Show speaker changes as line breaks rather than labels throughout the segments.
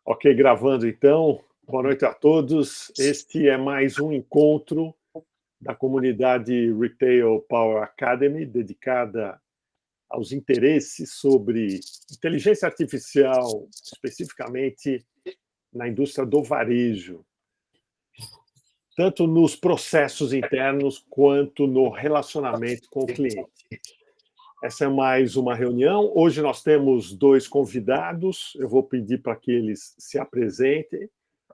Ok, gravando então. Boa noite a todos. Este é mais um encontro da comunidade Retail Power Academy, dedicada aos interesses sobre inteligência artificial, especificamente na indústria do varejo, tanto nos processos internos quanto no relacionamento com o cliente. Essa é mais uma reunião. Hoje nós temos dois convidados. Eu vou pedir para que eles se apresentem.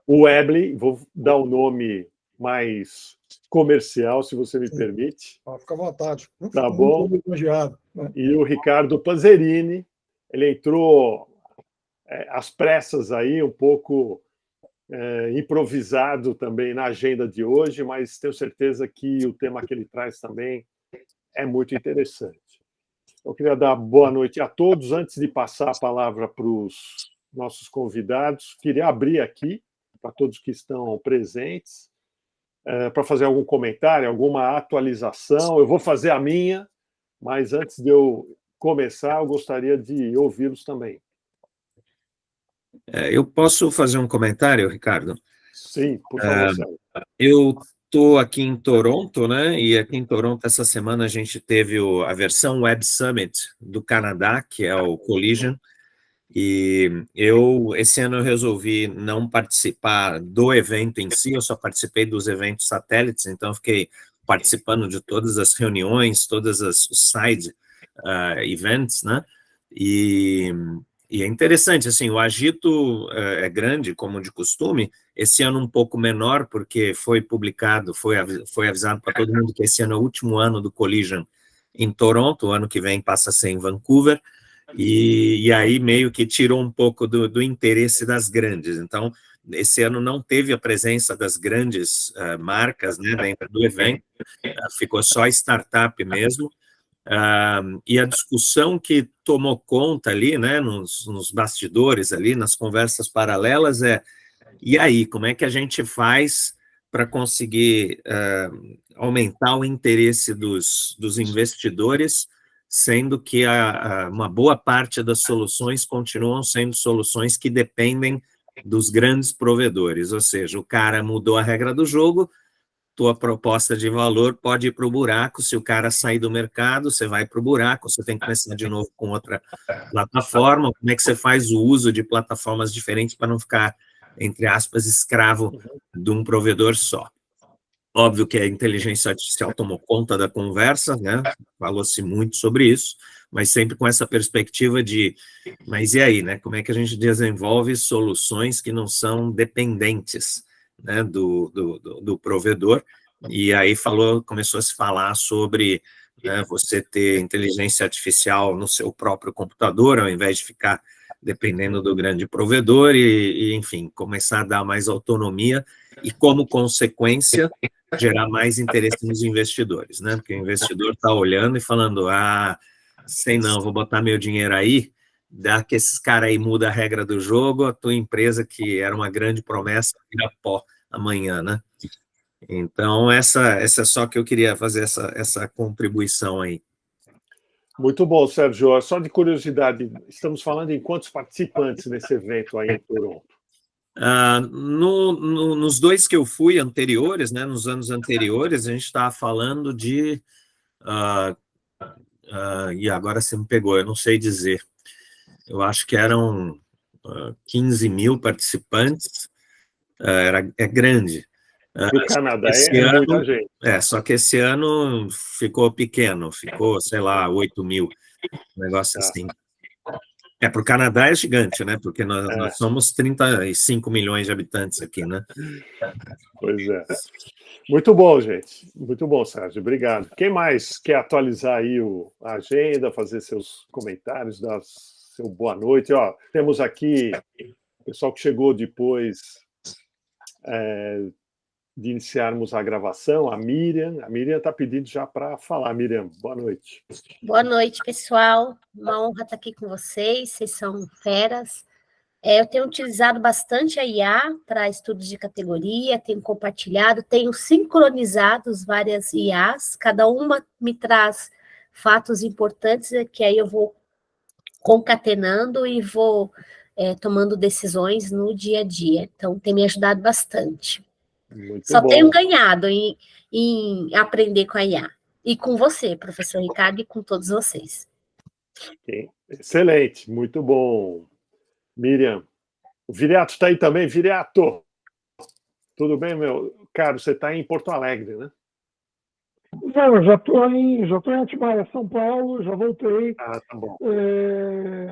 O Webley, vou dar o nome mais comercial, se você me permite.
Fica à vontade.
Tá bom.
Muito elogiado, né?
E o Ricardo Panzerini, ele entrou às pressas aí, um pouco improvisado também na agenda de hoje, mas tenho certeza que o tema que ele traz também é muito interessante. Eu queria dar boa noite a todos. Antes de passar a palavra para os nossos convidados, queria abrir aqui para todos que estão presentes, para fazer algum comentário, alguma atualização. Eu vou fazer a minha, mas antes de eu começar, eu gostaria de ouvi-los também.
Eu posso fazer um comentário, Ricardo?
Sim, por favor, Sérgio.
Eu estou aqui em Toronto, né? E aqui em Toronto, essa semana, a gente teve a versão Web Summit do Canadá, que é o Collision. E esse ano, eu resolvi não participar do evento em si, eu só participei dos eventos satélites, então eu fiquei participando de todas as reuniões, todas as side events, né? E é interessante, assim, o agito é grande, como de costume. Esse ano um pouco menor, porque foi publicado, foi avisado para todo mundo que esse ano é o último ano do Collision em Toronto, o ano que vem passa a ser em Vancouver, e aí meio que tirou um pouco do interesse das grandes. Então, esse ano não teve a presença das grandes marcas, né, dentro do evento, ficou só startup mesmo. E a discussão que tomou conta ali, né, nos bastidores ali, nas conversas paralelas e aí, como é que a gente faz para conseguir aumentar o interesse dos investidores, sendo que uma boa parte das soluções continuam sendo soluções que dependem dos grandes provedores, ou seja, o cara mudou a regra do jogo, tua proposta de valor pode ir para o buraco. Se o cara sair do mercado, você vai para o buraco, você tem que começar de novo com outra plataforma. Como é que você faz o uso de plataformas diferentes para não ficar, entre aspas, escravo de um provedor só? Óbvio que a inteligência artificial tomou conta da conversa, né? Falou-se muito sobre isso, mas sempre com essa perspectiva mas e aí, né? Como é que a gente desenvolve soluções que não são dependentes, né, do provedor? E aí começou a se falar sobre, né, você ter inteligência artificial no seu próprio computador, ao invés de ficar dependendo do grande provedor enfim, começar a dar mais autonomia e, como consequência, gerar mais interesse nos investidores, né? Porque o investidor está olhando e falando, sei não, vou botar meu dinheiro aí, dá que esses caras aí mudam a regra do jogo, a tua empresa, que era uma grande promessa, vira pó amanhã, né? Então, essa é só que eu queria fazer essa contribuição aí.
Muito bom, Sérgio. Só de curiosidade, estamos falando em quantos participantes nesse evento aí em Toronto?
Nos dois que eu fui anteriores, né, nos anos anteriores, a gente estava falando de... e agora você me pegou, eu não sei dizer. Eu acho que eram 15 mil participantes, é grande.
No Canadá é muita gente.
Só que esse ano ficou pequeno, ficou, sei lá, 8 mil, um negócio assim. Para o Canadá é gigante, né? Porque nós somos 35 milhões de habitantes aqui, né?
Pois é. Muito bom, gente. Muito bom, Sérgio. Obrigado. Quem mais quer atualizar aí a agenda, fazer seus comentários, dar seu boa noite? Ó, temos aqui o pessoal que chegou depois de iniciarmos a gravação, a Miriam. A Miriam está pedindo já para falar. Miriam, boa noite.
Boa noite, pessoal. Uma honra estar aqui com vocês são feras. Eu tenho utilizado bastante a IA para estudos de categoria, tenho compartilhado, tenho sincronizado várias IAs, cada uma me traz fatos importantes, que aí eu vou concatenando e vou tomando decisões no dia a dia. Então, tem me ajudado bastante.
Muito
Só
bom.
tenho ganhado em aprender com a IA. E com você, professor Ricardo, e com todos vocês.
Excelente, muito bom. Miriam. O Viriato está aí também. Viriato, tudo bem, meu caro? Você está em Porto Alegre, né?
Não, eu já estou em Atibaia, São Paulo, já voltei.
Ah, tá bom.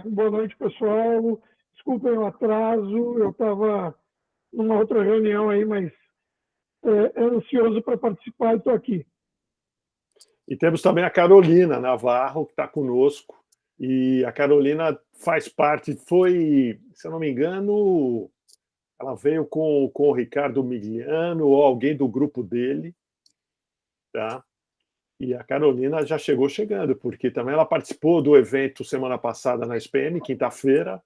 Boa noite, pessoal. Desculpem o atraso, eu estava numa outra reunião aí, mas ansioso para participar e estou aqui.
E temos também a Carolina Navarro, que está conosco. E a Carolina faz parte, se eu não me engano, ela veio com o Ricardo Migliano ou alguém do grupo dele, tá? E a Carolina já chegou chegando, porque também ela participou do evento semana passada na SPM, quinta-feira,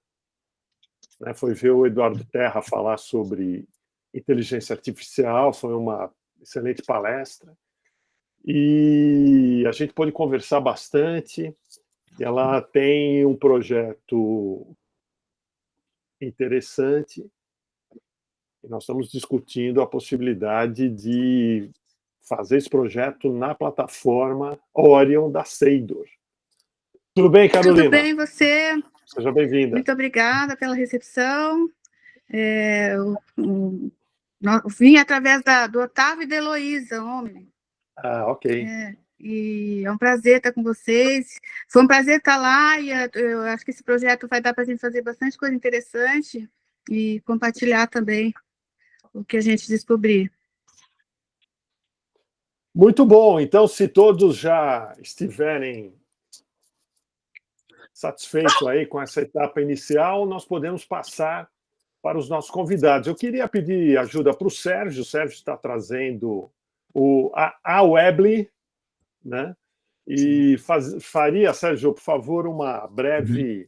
né? Foi ver o Eduardo Terra falar sobre inteligência artificial, foi uma excelente palestra. E a gente pôde conversar bastante. Ela tem um projeto interessante e nós estamos discutindo a possibilidade de fazer esse projeto na plataforma Orion da Seidor. Tudo bem, Carolina?
Tudo bem, você?
Seja bem-vinda.
Muito obrigada pela recepção. Vim através do Otávio e da Heloísa, homem.
Ah, ok.
E é um prazer estar com vocês. Foi um prazer estar lá e eu acho que esse projeto vai dar para a gente fazer bastante coisa interessante e compartilhar também o que a gente descobrir.
Muito bom. Então, se todos já estiverem satisfeitos aí com essa etapa inicial, nós podemos passar para os nossos convidados. Eu queria pedir ajuda para o Sérgio. O Sérgio está trazendo a Weebly, né? E faria, Sérgio, por favor, uma breve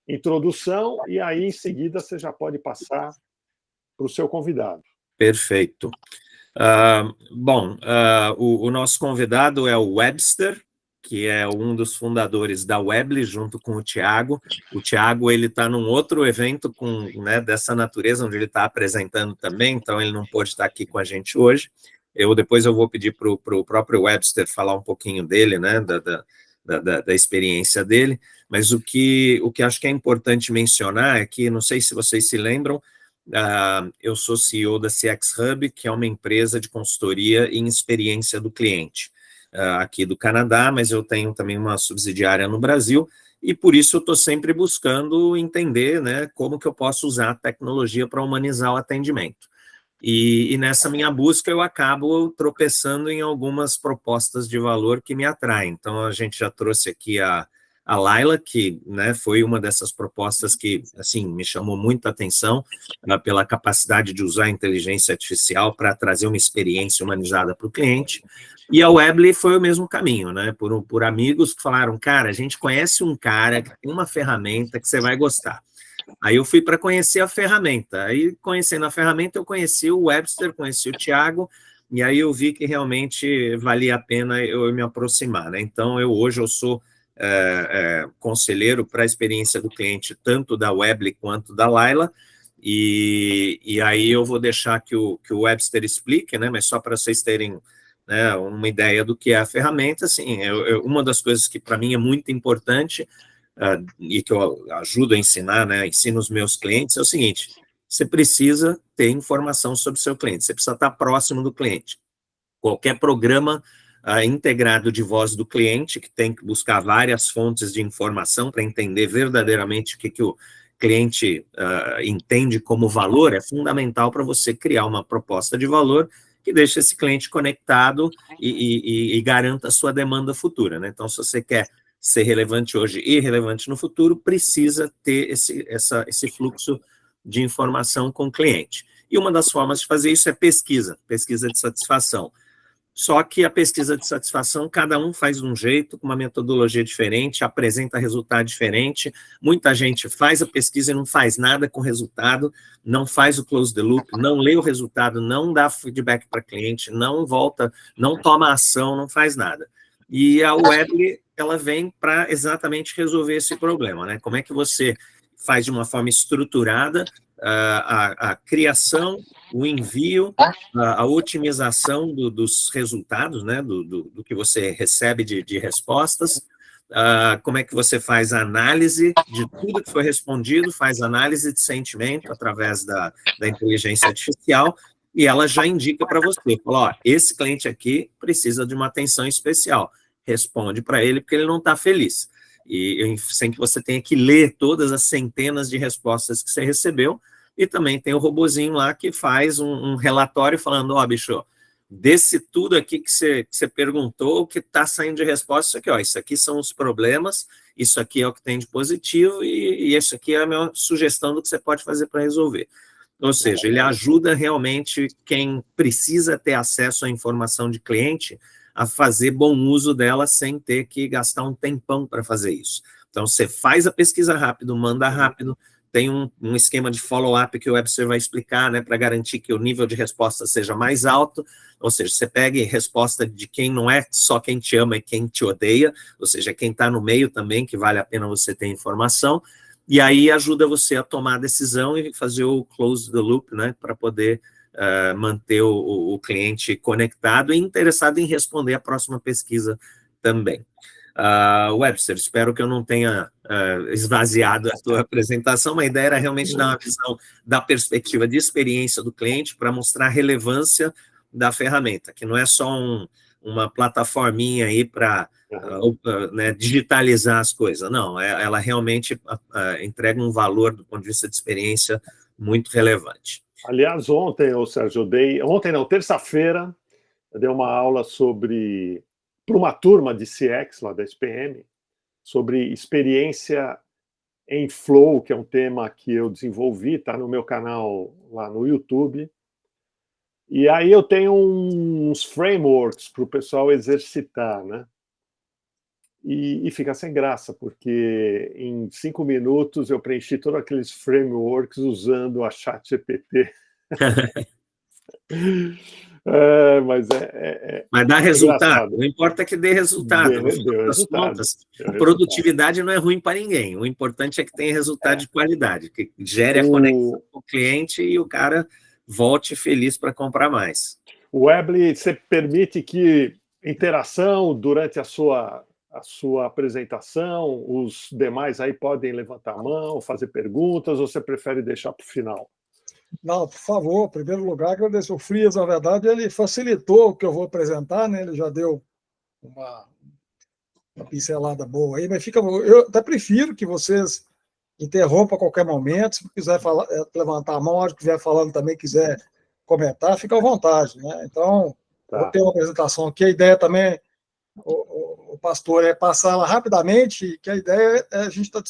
introdução e aí, em seguida, você já pode passar para o seu convidado.
Perfeito. O nosso convidado é o Webster, que é um dos fundadores da Weebly, junto com o Thiago. O Thiago está num outro evento dessa natureza, onde ele está apresentando também, então ele não pôde estar aqui com a gente hoje. Depois eu vou pedir para o próprio Webster falar um pouquinho dele, né, da experiência dele, mas o que acho que é importante mencionar é que, não sei se vocês se lembram, eu sou CEO da CX Hub, que é uma empresa de consultoria em experiência do cliente, aqui do Canadá, mas eu tenho também uma subsidiária no Brasil, e por isso eu estou sempre buscando entender, né, como que eu posso usar a tecnologia para humanizar o atendimento. E nessa minha busca eu acabo tropeçando em algumas propostas de valor que me atraem. Então, a gente já trouxe aqui a Laila, que, né, foi uma dessas propostas que, assim, me chamou muita atenção pela capacidade de usar a inteligência artificial para trazer uma experiência humanizada para o cliente. E a Weebly foi o mesmo caminho, né? Por amigos que falaram, cara, a gente conhece um cara que tem uma ferramenta que você vai gostar. Aí eu fui para conhecer a ferramenta. Aí, conhecendo a ferramenta, eu conheci o Webster, conheci o Thiago, e aí eu vi que realmente valia a pena eu me aproximar, né? Então, hoje eu sou conselheiro para a experiência do cliente, tanto da Weebly quanto da Laila, e aí eu vou deixar que o Webster explique, né? Mas só para vocês terem, né, uma ideia do que é a ferramenta, assim, uma das coisas que para mim é muito importante, e que eu ajudo a ensinar, né, ensino os meus clientes, é o seguinte: você precisa ter informação sobre o seu cliente, você precisa estar próximo do cliente. Qualquer programa integrado de voz do cliente, que tem que buscar várias fontes de informação para entender verdadeiramente o que o cliente entende como valor, é fundamental para você criar uma proposta de valor que deixe esse cliente conectado e garanta a sua demanda futura, né? Então, se você quer ser relevante hoje e relevante no futuro, precisa ter esse fluxo de informação com o cliente. E uma das formas de fazer isso é pesquisa de satisfação. Só que a pesquisa de satisfação, cada um faz de um jeito, com uma metodologia diferente, apresenta resultado diferente. Muita gente faz a pesquisa e não faz nada com o resultado, não faz o close the loop, não lê o resultado, não dá feedback para cliente, não volta, não toma ação, não faz nada. E a Weebly, ela vem para exatamente resolver esse problema, né? Como é que você faz de uma forma estruturada a criação, o envio, a otimização dos resultados, né, do que você recebe de respostas, como é que você faz a análise de tudo que foi respondido, faz análise de sentimento através da inteligência artificial, e ela já indica para você, fala, ó, esse cliente aqui precisa de uma atenção especial, responde para ele porque ele não está feliz, e sem que você tenha que ler todas as centenas de respostas que você recebeu, e também tem o robozinho lá que faz um relatório falando, ó, bicho, desse tudo aqui que você perguntou, o que está saindo de resposta, isso aqui, ó, isso aqui são os problemas, isso aqui é o que tem de positivo, e isso aqui é a minha sugestão do que você pode fazer para resolver. Ou seja, ele ajuda realmente quem precisa ter acesso à informação de cliente a fazer bom uso dela sem ter que gastar um tempão para fazer isso. Então, você faz a pesquisa rápido, manda rápido, tem um esquema de follow-up que o Webster vai explicar, né, para garantir que o nível de resposta seja mais alto, ou seja, você pega resposta de quem não é só quem te ama e quem te odeia, ou seja, quem está no meio também, que vale a pena você ter informação, e aí ajuda você a tomar a decisão e fazer o close the loop, né, para poder manter o cliente conectado e interessado em responder a próxima pesquisa também. Webster, espero que eu não tenha esvaziado a tua apresentação, mas a ideia era realmente dar uma visão da perspectiva de experiência do cliente para mostrar a relevância da ferramenta, que não é só uma plataforminha aí para né, digitalizar as coisas, não, ela realmente entrega um valor do ponto de vista de experiência muito relevante.
Aliás, ontem, Sérgio, terça-feira, eu dei uma aula para uma turma de CX lá da SPM, sobre experiência em Flow, que é um tema que eu desenvolvi, está no meu canal lá no YouTube. E aí eu tenho uns frameworks para o pessoal exercitar, né? E fica sem graça, porque em 5 minutos eu preenchi todos aqueles frameworks usando a ChatGPT.
Mas dá resultado. Engraçado. O importa é que dê resultado.
Deu resultado.
Produtividade não é ruim para ninguém. O importante é que tenha resultado de qualidade, que gere a conexão com o cliente e o cara volte feliz para comprar mais.
O Webley, você permite que interação durante a sua apresentação, os demais aí podem levantar a mão, fazer perguntas, ou você prefere deixar para o final?
Não, por favor, em primeiro lugar, agradeço. O Frias, na verdade, ele facilitou o que eu vou apresentar, né? Ele já deu uma pincelada boa aí, mas eu até prefiro que vocês interrompam a qualquer momento, se quiser falar, levantar a mão, hora que estiver falando também, quiser comentar, fica à vontade, né? Então, vou ter uma apresentação aqui, a ideia também, o pastor, é passar ela rapidamente, que a ideia é a gente estar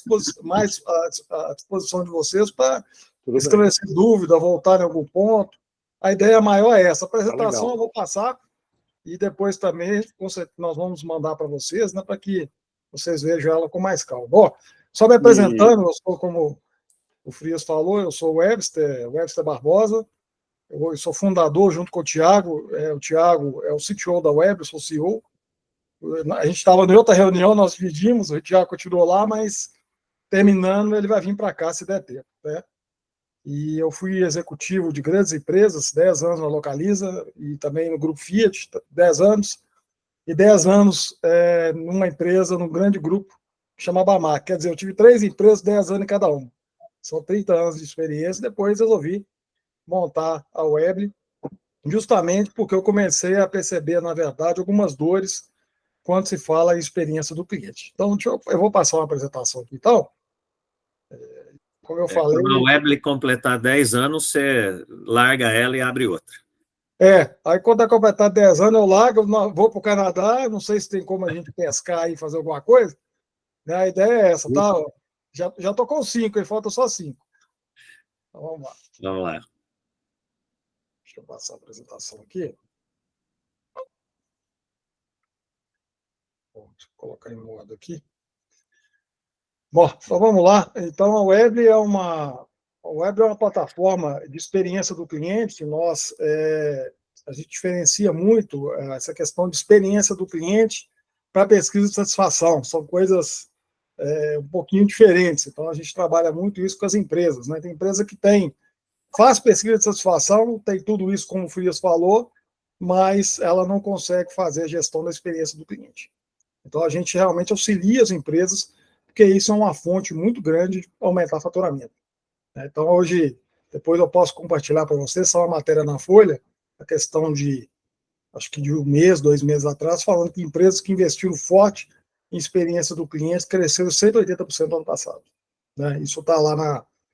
mais à disposição de vocês para esclarecer dúvida, voltar em algum ponto. A ideia maior é essa. A apresentação eu vou passar e depois também nós vamos mandar para vocês, né, para que vocês vejam ela com mais calma. Bom, só me apresentando, eu sou, como o Frias falou, eu sou o Webster Barbosa, eu sou fundador junto com o Thiago é o CTO da Web, eu sou o CEO. A gente estava em outra reunião, nós dividimos, o Thiago continuou lá, mas terminando ele vai vir para cá se der tempo, né? E eu fui executivo de grandes empresas, 10 anos na Localiza, e também no Grupo Fiat, 10 anos, e 10 anos numa empresa, num grande grupo, que chama Bamac. Quer dizer, eu tive 3 empresas, 10 anos em cada uma. São 30 anos de experiência, depois resolvi montar a Web, justamente porque eu comecei a perceber, na verdade, algumas dores quando se fala em experiência do cliente. Então, eu vou passar uma apresentação aqui. Então, como eu falei...
Quando a Webley completar 10 anos, você larga ela e abre outra.
Aí quando eu completar 10 anos, eu largo, vou para o Canadá, não sei se tem como a gente pescar e fazer alguma coisa, né? A ideia é essa, tá? Já estou com 5, aí falta só 5. Então, vamos lá.
Vamos lá.
Deixa eu passar a apresentação aqui. Bom, deixa eu colocar em modo aqui. Bom, então vamos lá. Então, a Web é uma plataforma de experiência do cliente. A gente diferencia muito essa questão de experiência do cliente para pesquisa de satisfação. São coisas um pouquinho diferentes. Então, a gente trabalha muito isso com as empresas, né? Tem empresa que faz pesquisa de satisfação, tem tudo isso, como o Frias falou, mas ela não consegue fazer a gestão da experiência do cliente. Então, a gente realmente auxilia as empresas, porque isso é uma fonte muito grande de aumentar o faturamento. Então, hoje, depois eu posso compartilhar para vocês, só uma matéria na Folha, a questão de, acho que de 1 mês, 2 meses atrás, falando que empresas que investiram forte em experiência do cliente cresceram 180% no ano passado. Isso está lá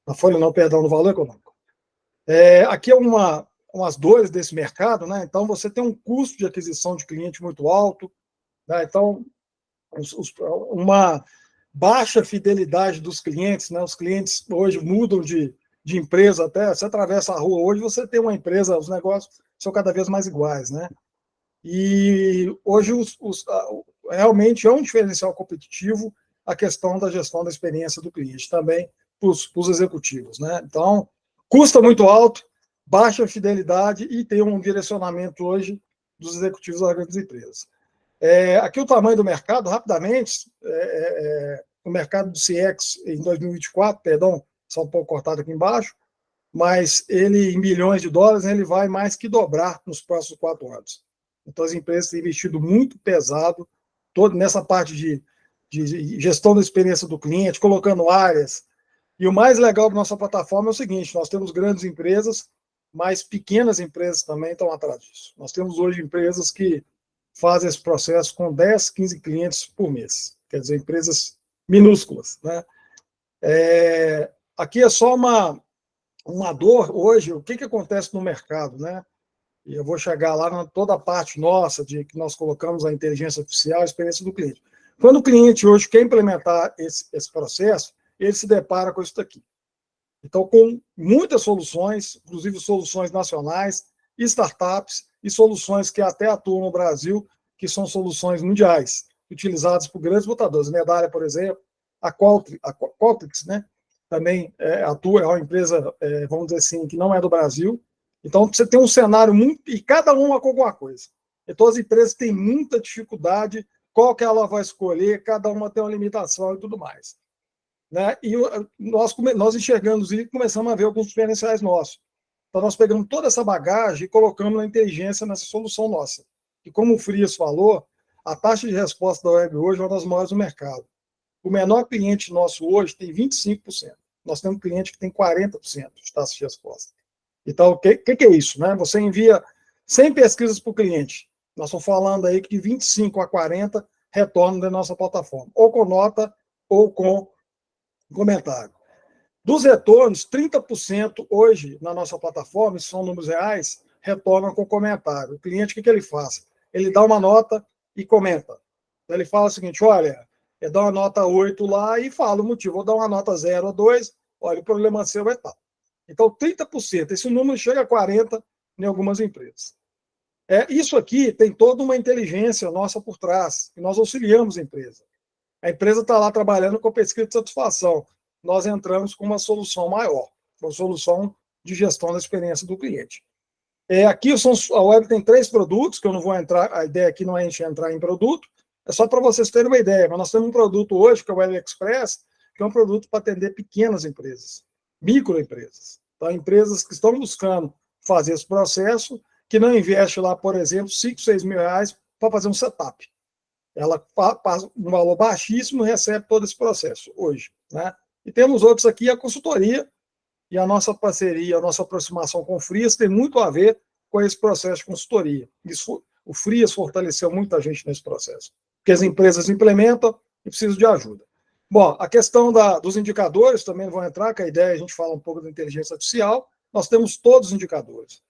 na Folha, não, perdão, no Valor Econômico. Aqui é umas dores desse mercado, né? Então, você tem um custo de aquisição de cliente muito alto, né? Então, uma baixa fidelidade dos clientes, né? Os clientes hoje mudam de empresa até, você atravessa a rua hoje, você tem uma empresa, os negócios são cada vez mais iguais, né? E hoje realmente é um diferencial competitivo a questão da gestão da experiência do cliente, também para os executivos, né? Então, custa muito alto, baixa fidelidade e tem um direcionamento hoje dos executivos das grandes empresas. Aqui o tamanho do mercado, rapidamente, o mercado do CX em 2024, perdão, só um pouco cortado aqui embaixo, mas ele, em bilhões de dólares, ele vai mais que dobrar nos próximos 4 anos. Então, as empresas têm investido muito pesado nessa parte de gestão da experiência do cliente, colocando áreas. E o mais legal da nossa plataforma é o seguinte, nós temos grandes empresas, mas pequenas empresas também estão atrás disso. Nós temos hoje empresas que fazem esse processo com 10, 15 clientes por mês. Quer dizer, empresas minúsculas, né? Aqui é só uma dor hoje, o que acontece no mercado, né? E eu vou chegar lá na toda a parte nossa, de que nós colocamos a inteligência artificial, a experiência do cliente. Quando o cliente hoje quer implementar esse processo, ele se depara com isso daqui. Então, com muitas soluções, inclusive soluções nacionais, startups e soluções que até atuam no Brasil, que são soluções mundiais, utilizadas por grandes montadores. Medalha, por exemplo, a Qualtrics, né? Também atua, é uma empresa, vamos dizer assim, que não é do Brasil. Então, você tem um cenário muito... E cada uma com alguma coisa. Então, as empresas têm muita dificuldade, qual que ela vai escolher, cada uma tem uma limitação e tudo mais. Né? E nós enxergamos e começamos a ver alguns diferenciais nossos. Então, nós pegamos toda essa bagagem e colocamos na inteligência nessa solução nossa. E como o Frias falou, a taxa de resposta da web hoje é uma das maiores do mercado. O menor cliente nosso hoje tem 25%. Nós temos um cliente que tem 40% de taxa de resposta. Então, o que é isso? Né? Você envia 100 pesquisas para o cliente. Nós estamos falando aí que de 25 a 40 retornam da nossa plataforma, ou com nota ou com comentário. Dos retornos, 30% hoje na nossa plataforma, isso são números reais, retornam com comentário. O cliente, o que ele faz? Ele dá uma nota e comenta. Então, ele fala o seguinte, olha, ele dá uma nota 8 lá e fala o motivo, vou dar uma nota 0 ou 2, olha, o problema seu é tal. Então, 30%, esse número chega a 40% em algumas empresas. Isso aqui tem toda uma inteligência nossa por trás, e nós auxiliamos a empresa. A empresa está lá trabalhando com pesquisa de satisfação. Nós entramos com uma solução maior, uma solução de gestão da experiência do cliente. Aqui a web tem 3 produtos, que eu não vou entrar, a ideia aqui não é a gente entrar em produto, é só para vocês terem uma ideia, mas nós temos um produto hoje, que é o Web Express, que é um produto para atender pequenas empresas, microempresas. Então, empresas que estão buscando fazer esse processo, que não investe lá, por exemplo, 5, 6 mil reais para fazer um setup. Ela passa um valor baixíssimo e recebe todo esse processo hoje. Né? E temos outros aqui, a consultoria, e a nossa parceria, a nossa aproximação com o Frias tem muito a ver com esse processo de consultoria. O Frias fortaleceu muita gente nesse processo, porque as empresas implementam e precisam de ajuda. Bom, a questão dos indicadores também vão entrar, que a ideia é a gente fala um pouco da inteligência artificial. Nós temos todos os indicadores.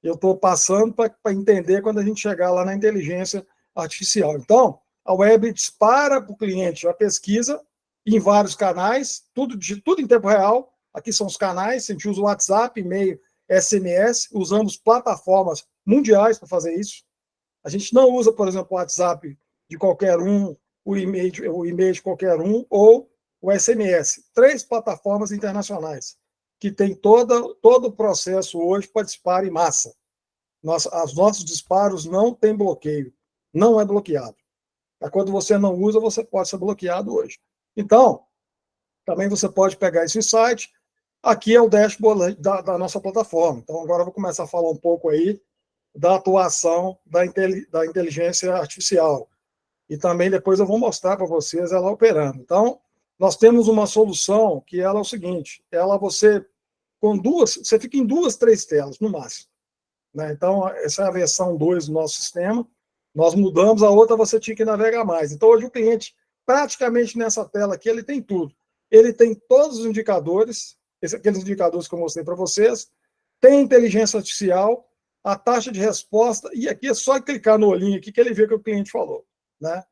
Eu estou passando para entender quando a gente chegar lá na inteligência artificial. Então, a web dispara para o cliente a pesquisa em vários canais, tudo em tempo real. Aqui são os canais, a gente usa o WhatsApp, e-mail, SMS, usamos plataformas mundiais para fazer isso. A gente não usa, por exemplo, o WhatsApp de qualquer um, o e-mail de qualquer um, ou o SMS. 3 plataformas internacionais que tem todo o processo hoje para disparo em massa. Os nossos disparos não têm bloqueio, não é bloqueado. Quando você não usa, você pode ser bloqueado hoje. Então, também você pode pegar esse site. Aqui é o dashboard da nossa plataforma. Então, agora eu vou começar a falar um pouco aí da atuação da inteligência artificial. E também depois eu vou mostrar para vocês ela operando. Então, nós temos uma solução que ela é o seguinte, você fica em 2, 3 telas, no máximo. Né? Então, essa é a versão 2 do nosso sistema. Nós mudamos, a outra você tinha que navegar mais. Então, hoje o cliente, praticamente nessa tela aqui, ele tem tudo. Ele tem todos os indicadores, aqueles indicadores que eu mostrei para vocês, tem inteligência artificial, a taxa de resposta, e aqui é só clicar no olhinho aqui que ele vê o que o cliente falou. Né?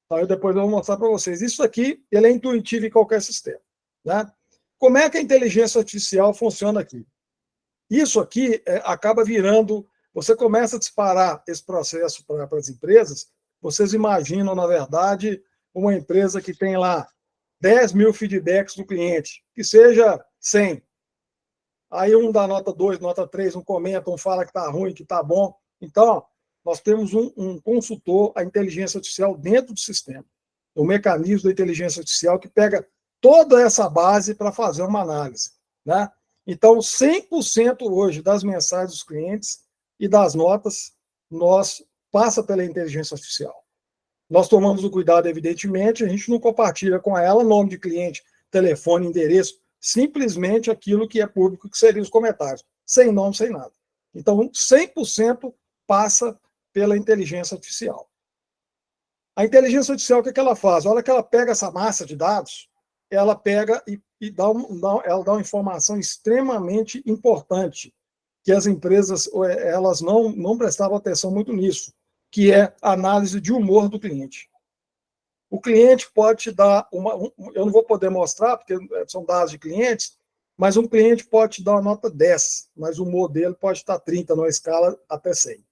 Então, depois eu vou mostrar para vocês. Isso aqui, ele é intuitivo em qualquer sistema. Né? Como é que a inteligência artificial funciona aqui? Isso aqui acaba virando... Você começa a disparar esse processo para as empresas, vocês imaginam, na verdade, uma empresa que tem lá 10 mil feedbacks do cliente, que seja 100. Aí um dá nota 2, nota 3, um comenta, um fala que está ruim, que está bom. Então, nós temos um consultor, a inteligência artificial, dentro do sistema. O mecanismo da inteligência artificial que pega toda essa base para fazer uma análise. Né? Então, 100% hoje das mensagens dos clientes e das notas, passa pela inteligência artificial. Nós tomamos o cuidado, evidentemente, a gente não compartilha com ela nome de cliente, telefone, endereço, simplesmente aquilo que é público, que seriam os comentários, sem nome, sem nada. Então, 100% passa pela inteligência artificial. A inteligência artificial, o que ela faz? A hora que ela pega essa massa de dados, ela pega e dá uma informação extremamente importante, que as empresas elas não prestavam atenção muito nisso, que é a análise de humor do cliente. O cliente pode te dar eu não vou poder mostrar, porque são dados de clientes, mas um cliente pode te dar uma nota 10, mas o humor dele pode estar 30 numa escala até 100.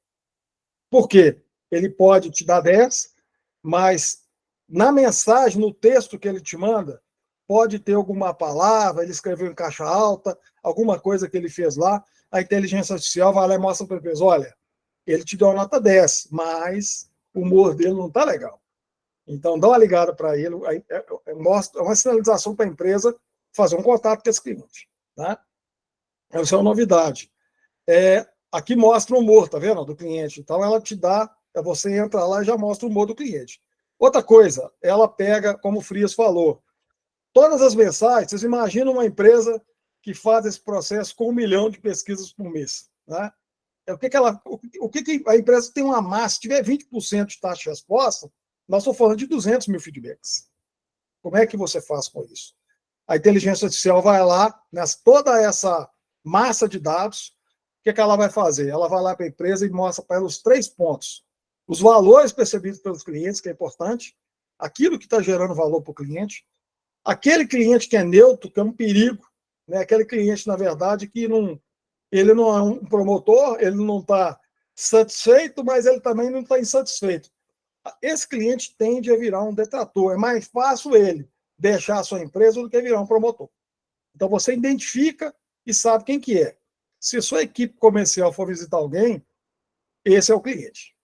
Por quê? Ele pode te dar 10, mas na mensagem, no texto que ele te manda, pode ter alguma palavra, ele escreveu em caixa alta, alguma coisa que ele fez lá, a inteligência artificial vai lá e mostra para a empresa, olha, ele te deu uma nota 10, mas o humor dele não está legal. Então, dá uma ligada para ele, mostra uma sinalização para a empresa fazer um contato com esse cliente. Tá? Essa é uma novidade. Aqui mostra o humor, tá vendo? Do cliente. Então, ela te dá, você entra lá e já mostra o humor do cliente. Outra coisa, ela pega, como o Frias falou, todas as mensagens, vocês imaginam uma empresa que faz esse processo com 1 milhão de pesquisas por mês. Né? O que a empresa tem uma massa, se tiver 20% de taxa de resposta, nós estamos falando de 200 mil feedbacks. Como é que você faz com isso? A inteligência artificial vai lá, toda essa massa de dados, o que ela vai fazer? Ela vai lá para a empresa e mostra para ela os 3 pontos. Os valores percebidos pelos clientes, que é importante, aquilo que está gerando valor para o cliente, aquele cliente que é neutro, que é um perigo, né? Aquele cliente, na verdade, que ele não é um promotor, ele não está satisfeito, mas ele também não está insatisfeito. Esse cliente tende a virar um detrator. É mais fácil ele deixar a sua empresa do que virar um promotor. Então, você identifica e sabe quem que é. Se a sua equipe comercial for visitar alguém, esse é o cliente.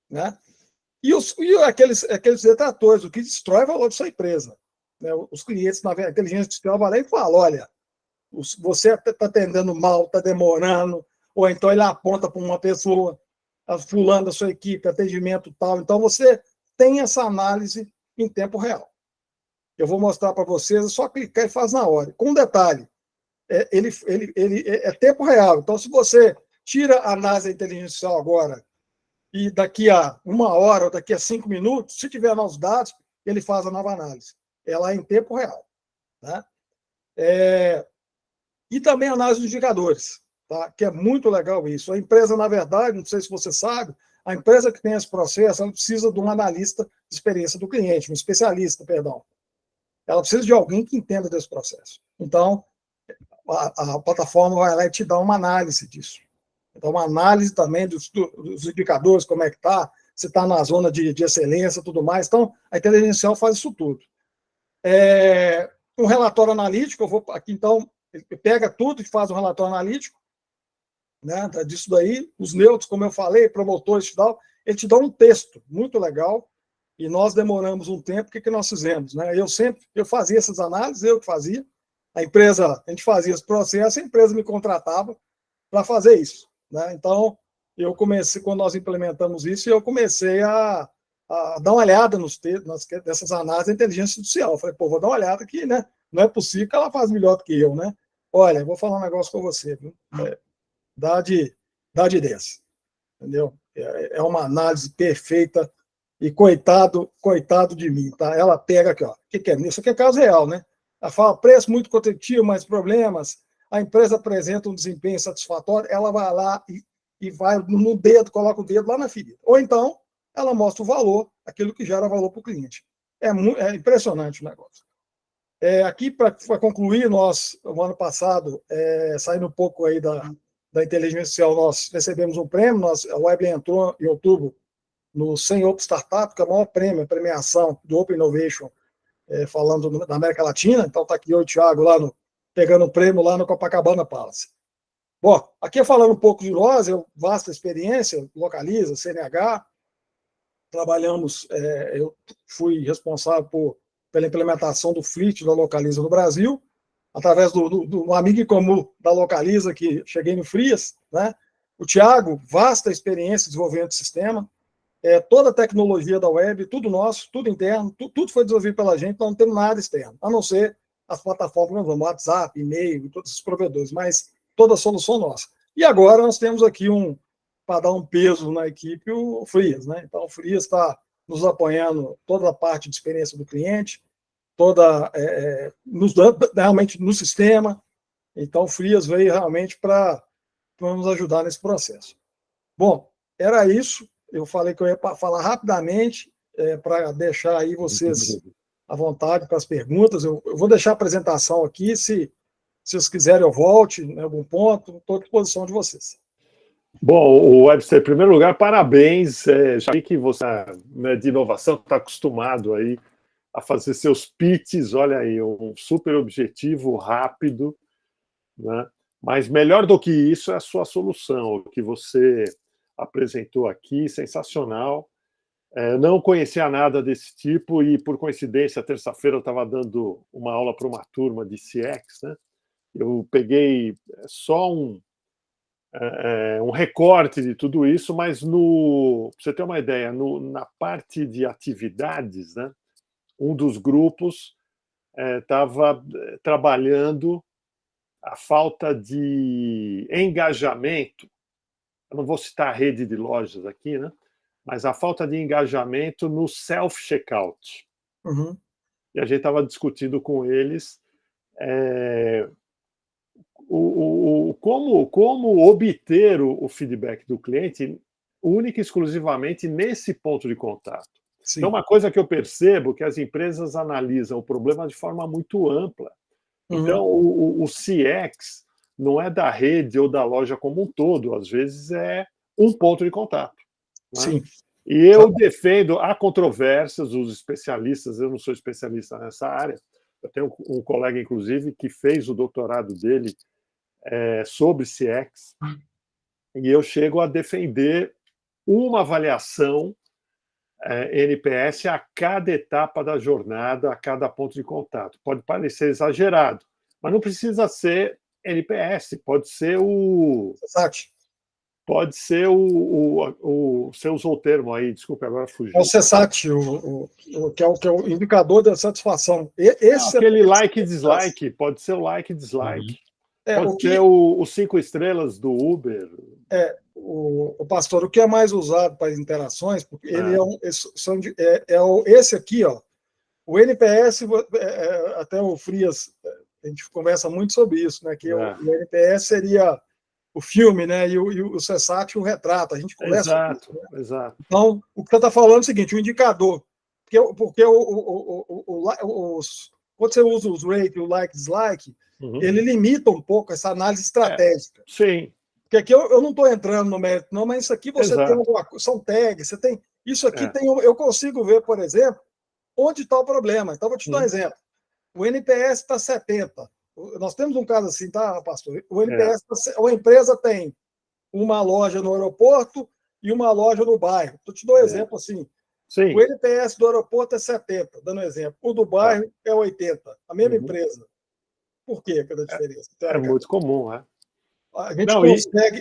Né? E aqueles detratores, o que destrói o valor da sua empresa. Né? Os clientes, na inteligência artificial, vai lá e fala, olha, você está atendendo mal, está demorando, ou então ele aponta para uma pessoa, fulano da sua equipe, atendimento tal. Então, você tem essa análise em tempo real. Eu vou mostrar para vocês, é só clicar e faz na hora. Com um detalhe, ele é tempo real. Então, se você tira a análise da inteligência artificial agora e daqui a 1 hora ou daqui a 5 minutos, se tiver novos dados, ele faz a nova análise. Ela é em tempo real. Tá? E também a análise dos indicadores, tá? Que é muito legal isso. A empresa, na verdade, não sei se você sabe, a empresa que tem esse processo, ela precisa de um analista de experiência do cliente, um especialista, perdão. Ela precisa de alguém que entenda desse processo. Então, a plataforma vai lá e te dá uma análise disso. Então, uma análise também dos indicadores, como é que está, se está na zona de excelência, tudo mais. Então, a inteligência artificial faz isso tudo. Um relatório analítico, eu vou aqui, então, ele pega tudo e faz um relatório analítico, né, disso daí, os neutros, como eu falei, promotores e tal, ele te dá um texto muito legal, e nós demoramos um tempo. O que nós fizemos? Né? Eu fazia essas análises, eu que fazia, a gente fazia esse processo, a empresa me contratava para fazer isso. Né? Então, eu comecei, quando nós implementamos isso, eu comecei a dar uma olhada nessas análises da inteligência artificial. Eu falei, pô, vou dar uma olhada aqui, né? Não é possível que ela faz melhor do que eu, né? Olha, vou falar um negócio com você, viu? Dá de 10, entendeu? É uma análise perfeita e coitado de mim, tá? Ela pega aqui, ó, o que é? Isso aqui é caso real, né? Ela fala preço muito competitivo, mas problemas, a empresa apresenta um desempenho satisfatório, ela vai lá e vai no dedo, coloca o dedo lá na ferida. Ou então, ela mostra o valor, aquilo que gera valor para o cliente. É impressionante o negócio. Aqui, para concluir, nós, no ano passado, saindo um pouco aí da inteligência artificial, nós recebemos um prêmio, a Web entrou em outubro no 100 Open Startup, que é o maior prêmio, a premiação do Open Innovation, falando da América Latina. Então, está aqui eu e o Thiago lá pegando o prêmio lá no Copacabana Palace. Bom, aqui falando um pouco de nós, vasta experiência, Localiza, CNH, trabalhamos, eu fui responsável pela implementação do Fleet da Localiza no Brasil, através do amigo em comum da Localiza, que cheguei no Frias, né? O Thiago, vasta experiência desenvolvendo sistema, toda a tecnologia da web, tudo nosso, tudo interno, tudo foi desenvolvido pela gente, não temos nada externo, a não ser as plataformas, WhatsApp, e-mail, todos esses provedores, mas toda a solução nossa. E agora nós temos aqui para dar um peso na equipe, o Frias, né? Então, o Frias está nos apoiando toda a parte de experiência do cliente, nos dando realmente no sistema. Então, o Frias veio realmente para nos ajudar nesse processo. Bom, era isso. Eu falei que eu ia falar rapidamente para deixar aí vocês à vontade para as perguntas. Eu vou deixar a apresentação aqui. Se vocês quiserem, eu volte em algum ponto. Estou à disposição de vocês.
Bom, Webster, em primeiro lugar, parabéns. Já vi que você, né, de inovação, está acostumado aí a fazer seus pitches. Olha aí, um super objetivo rápido, né? Mas melhor do que isso é a sua solução, o que você apresentou aqui, sensacional. Não conhecia nada desse tipo e, por coincidência, terça-feira eu estava dando uma aula para uma turma de CX, né? Eu peguei só um recorte de tudo isso, mas para você ter uma ideia, na parte de atividades, né, um dos grupos estava trabalhando a falta de engajamento. Eu não vou citar a rede de lojas aqui, né, mas a falta de engajamento no self-checkout.
Uhum.
E a gente estava discutindo com eles como obter o feedback do cliente única e exclusivamente nesse ponto de contato.
Sim.
Então, uma coisa que eu percebo é que as empresas analisam o problema de forma muito ampla. Então, o CX não é da rede ou da loja como um todo, às vezes é um ponto de contato. Né?
Sim.
E eu defendo, há controvérsias, os especialistas, eu não sou especialista nessa área, eu tenho um colega, inclusive, que fez o doutorado dele sobre CX, e eu chego a defender uma avaliação NPS a cada etapa da jornada, a cada ponto de contato. Pode parecer exagerado, mas não precisa ser NPS, pode ser
CSAT.
Pode ser você usou o termo aí, desculpe, agora fugiu.
É o CSAT, que é o indicador da satisfação.
Aquele like e dislike, pode ser o like e dislike. Pode ser os 5 estrelas do Uber.
O pastor, o que é mais usado para as interações, porque ele esse aqui, ó, o NPS, até o Frias, a gente conversa muito sobre isso, né? Que o NPS seria o filme, né? E o CSAT, o retrato. A gente conversa
exato,
sobre isso, né?
Exato.
Então, o que você está falando é o seguinte: o indicador. Porque quando você usa os rate, o like, dislike, ele limita um pouco essa análise estratégica.
Sim.
Porque aqui eu não estou entrando no mérito, não, mas isso aqui você tem alguma coisa, são tags, você tem. Isso aqui eu consigo ver, por exemplo, onde está o problema. Então, vou te dar um exemplo. O NPS está 70. Nós temos um caso assim, tá, pastor? O NPS, a empresa tem uma loja no aeroporto e uma loja no bairro. Eu te dou um exemplo assim.
Sim.
O NPS do aeroporto é 70, dando um exemplo. O do bairro é 80, a mesma empresa. Por quê cada diferença?
É muito comum, né?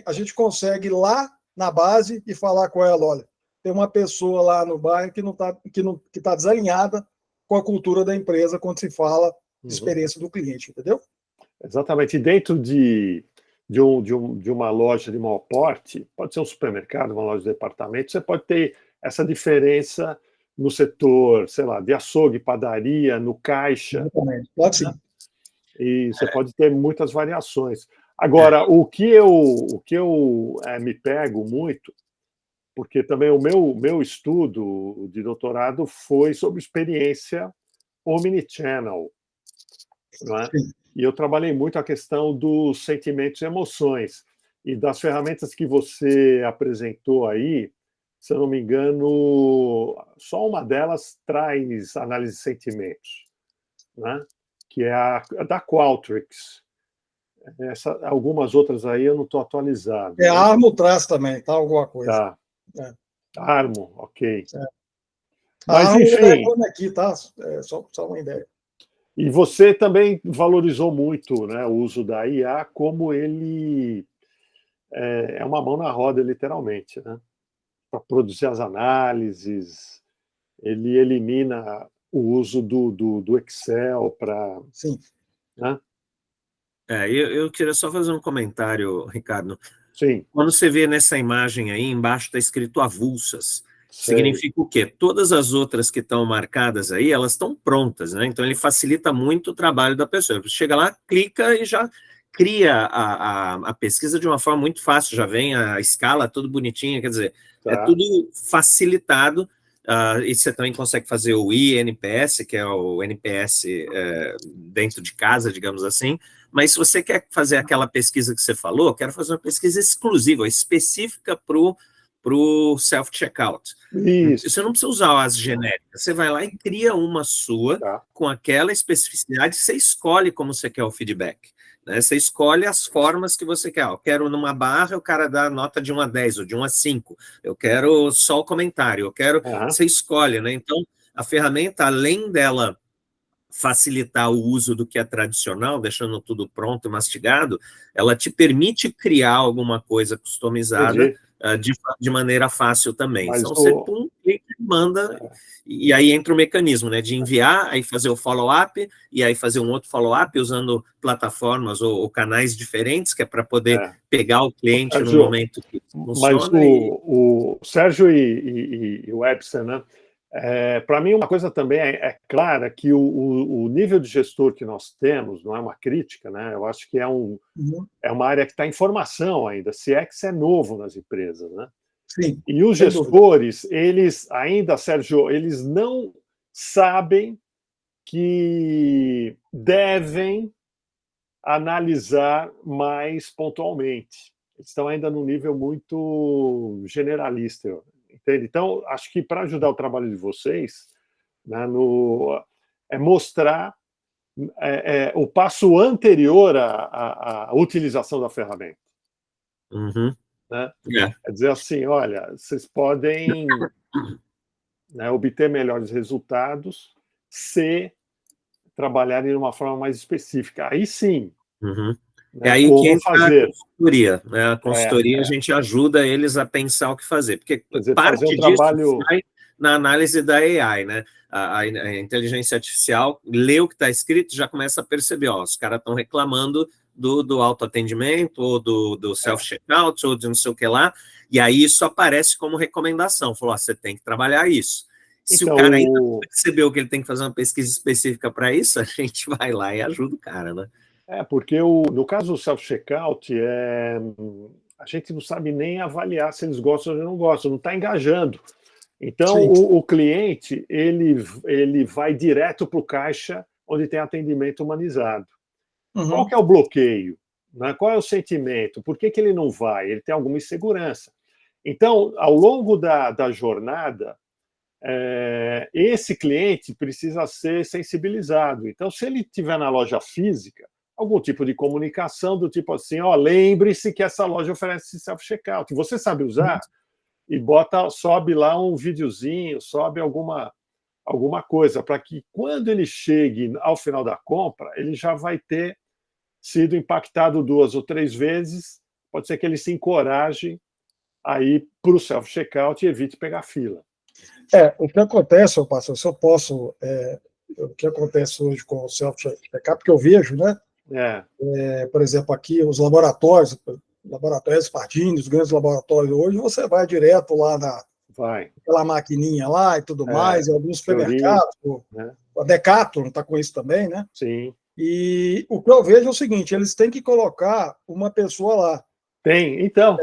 A gente consegue ir lá na base e falar com ela, olha, tem uma pessoa lá no bairro que tá desalinhada com a cultura da empresa quando se fala de experiência do cliente, entendeu?
Exatamente. E dentro de uma loja de maior porte, pode ser um supermercado, uma loja de departamento, você pode ter essa diferença no setor, sei lá, de açougue, padaria, no caixa.
Exatamente. Pode sim.
Né? E você pode ter muitas variações. Agora, o que eu me pego muito, porque também o meu estudo de doutorado foi sobre experiência omnichannel, não é? E eu trabalhei muito a questão dos sentimentos e emoções. E das ferramentas que você apresentou aí, se eu não me engano, só uma delas traz análise de sentimentos, né? Que é a da Qualtrics. Algumas outras aí eu não estou atualizado.
A Armo traz também, tá? Alguma coisa.
Tá. Armo, ok.
Mas,
Armo enfim.
Aqui, tá? Só uma ideia.
E você também valorizou muito, né, o uso da IA, como ele é uma mão na roda, literalmente, né? Para produzir as análises, ele elimina o uso do Excel para...
Sim.
Né?
Eu queria só fazer um comentário, Ricardo.
Sim.
Quando você vê nessa imagem aí, embaixo está escrito avulsas.
Sei.
Significa o quê? Todas as outras que estão marcadas aí, elas estão prontas, né? Então, ele facilita muito o trabalho da pessoa. Você chega lá, clica e já cria a pesquisa de uma forma muito fácil, já vem a escala tudo bonitinha, quer dizer, é tudo facilitado. E você também consegue fazer o INPS, que é o NPS dentro de casa, digamos assim. Mas se você quer fazer aquela pesquisa que você falou, quero fazer uma pesquisa exclusiva, específica para o self-checkout. Você não precisa usar as genéricas, você vai lá e cria uma sua com aquela especificidade, você escolhe como você quer o feedback. Né? Você escolhe as formas que você quer. Eu quero numa barra, o cara dá nota de 1 a 10 ou de 1 a 5. Eu quero só o comentário, eu quero... Você escolhe, né? Então, a ferramenta, além dela facilitar o uso do que é tradicional, deixando tudo pronto e mastigado, ela te permite criar alguma coisa customizada de maneira fácil também. Então, você clica e manda, e aí entra o mecanismo, né, de enviar, aí fazer o follow-up, e aí fazer um outro follow-up usando plataformas ou canais diferentes, que é para poder pegar o cliente no momento que funciona.
Mas o Sérgio e o Webster, né? Para mim, uma coisa também é clara, que o nível de gestor que nós temos não é uma crítica, né? Eu acho que é uma área que está em formação ainda, se é que isso é novo nas empresas, né?
Sim,
e os gestores, eles ainda, Sérgio, eles não sabem que devem analisar mais pontualmente. Eles estão ainda num nível muito generalista, entende? Então, acho que para ajudar o trabalho de vocês, né, é mostrar o passo anterior à utilização da ferramenta. Né? Quer dizer assim, olha, vocês podem, né, obter melhores resultados se trabalharem de uma forma mais específica. Aí sim.
É aí que entra a consultoria. Né? A consultoria, a gente ajuda eles a pensar o que fazer, porque parte disso sai na análise da AI, né? A inteligência artificial lê o que está escrito, já começa a perceber, os caras estão reclamando do autoatendimento, ou do self-checkout, ou de não sei o que lá, e aí isso aparece como recomendação. Falou, você tem que trabalhar isso. Se o cara ainda não percebeu que ele tem que fazer uma pesquisa específica para isso, a gente vai lá e ajuda o cara, né?
Porque no caso do self-checkout, a gente não sabe nem avaliar se eles gostam ou não gostam, não está engajando. Então, o cliente ele vai direto para o caixa, onde tem atendimento humanizado. Qual que é o bloqueio? Né? Qual é o sentimento? Por que ele não vai? Ele tem alguma insegurança. Então, ao longo da jornada, esse cliente precisa ser sensibilizado. Então, se ele estiver na loja física, algum tipo de comunicação do tipo assim, lembre-se que essa loja oferece self-checkout. Você sabe usar? e sobe lá um videozinho, sobe alguma coisa, para que quando ele chegue ao final da compra, ele já vai ter sido impactado 2 ou 3 vezes, pode ser que ele se encoraje a ir para o self-checkout e evite pegar fila.
O que acontece, pastor, se eu posso, o que acontece hoje com o self-checkout, porque eu vejo, né? Por exemplo, aqui os laboratórios Pardini, os grandes laboratórios hoje, você vai direto lá naquela maquininha lá e tudo mais, em alguns supermercados, a Decathlon está com isso também, né?
Sim.
E o que eu vejo é o seguinte, eles têm que colocar uma pessoa lá.
Tem, então.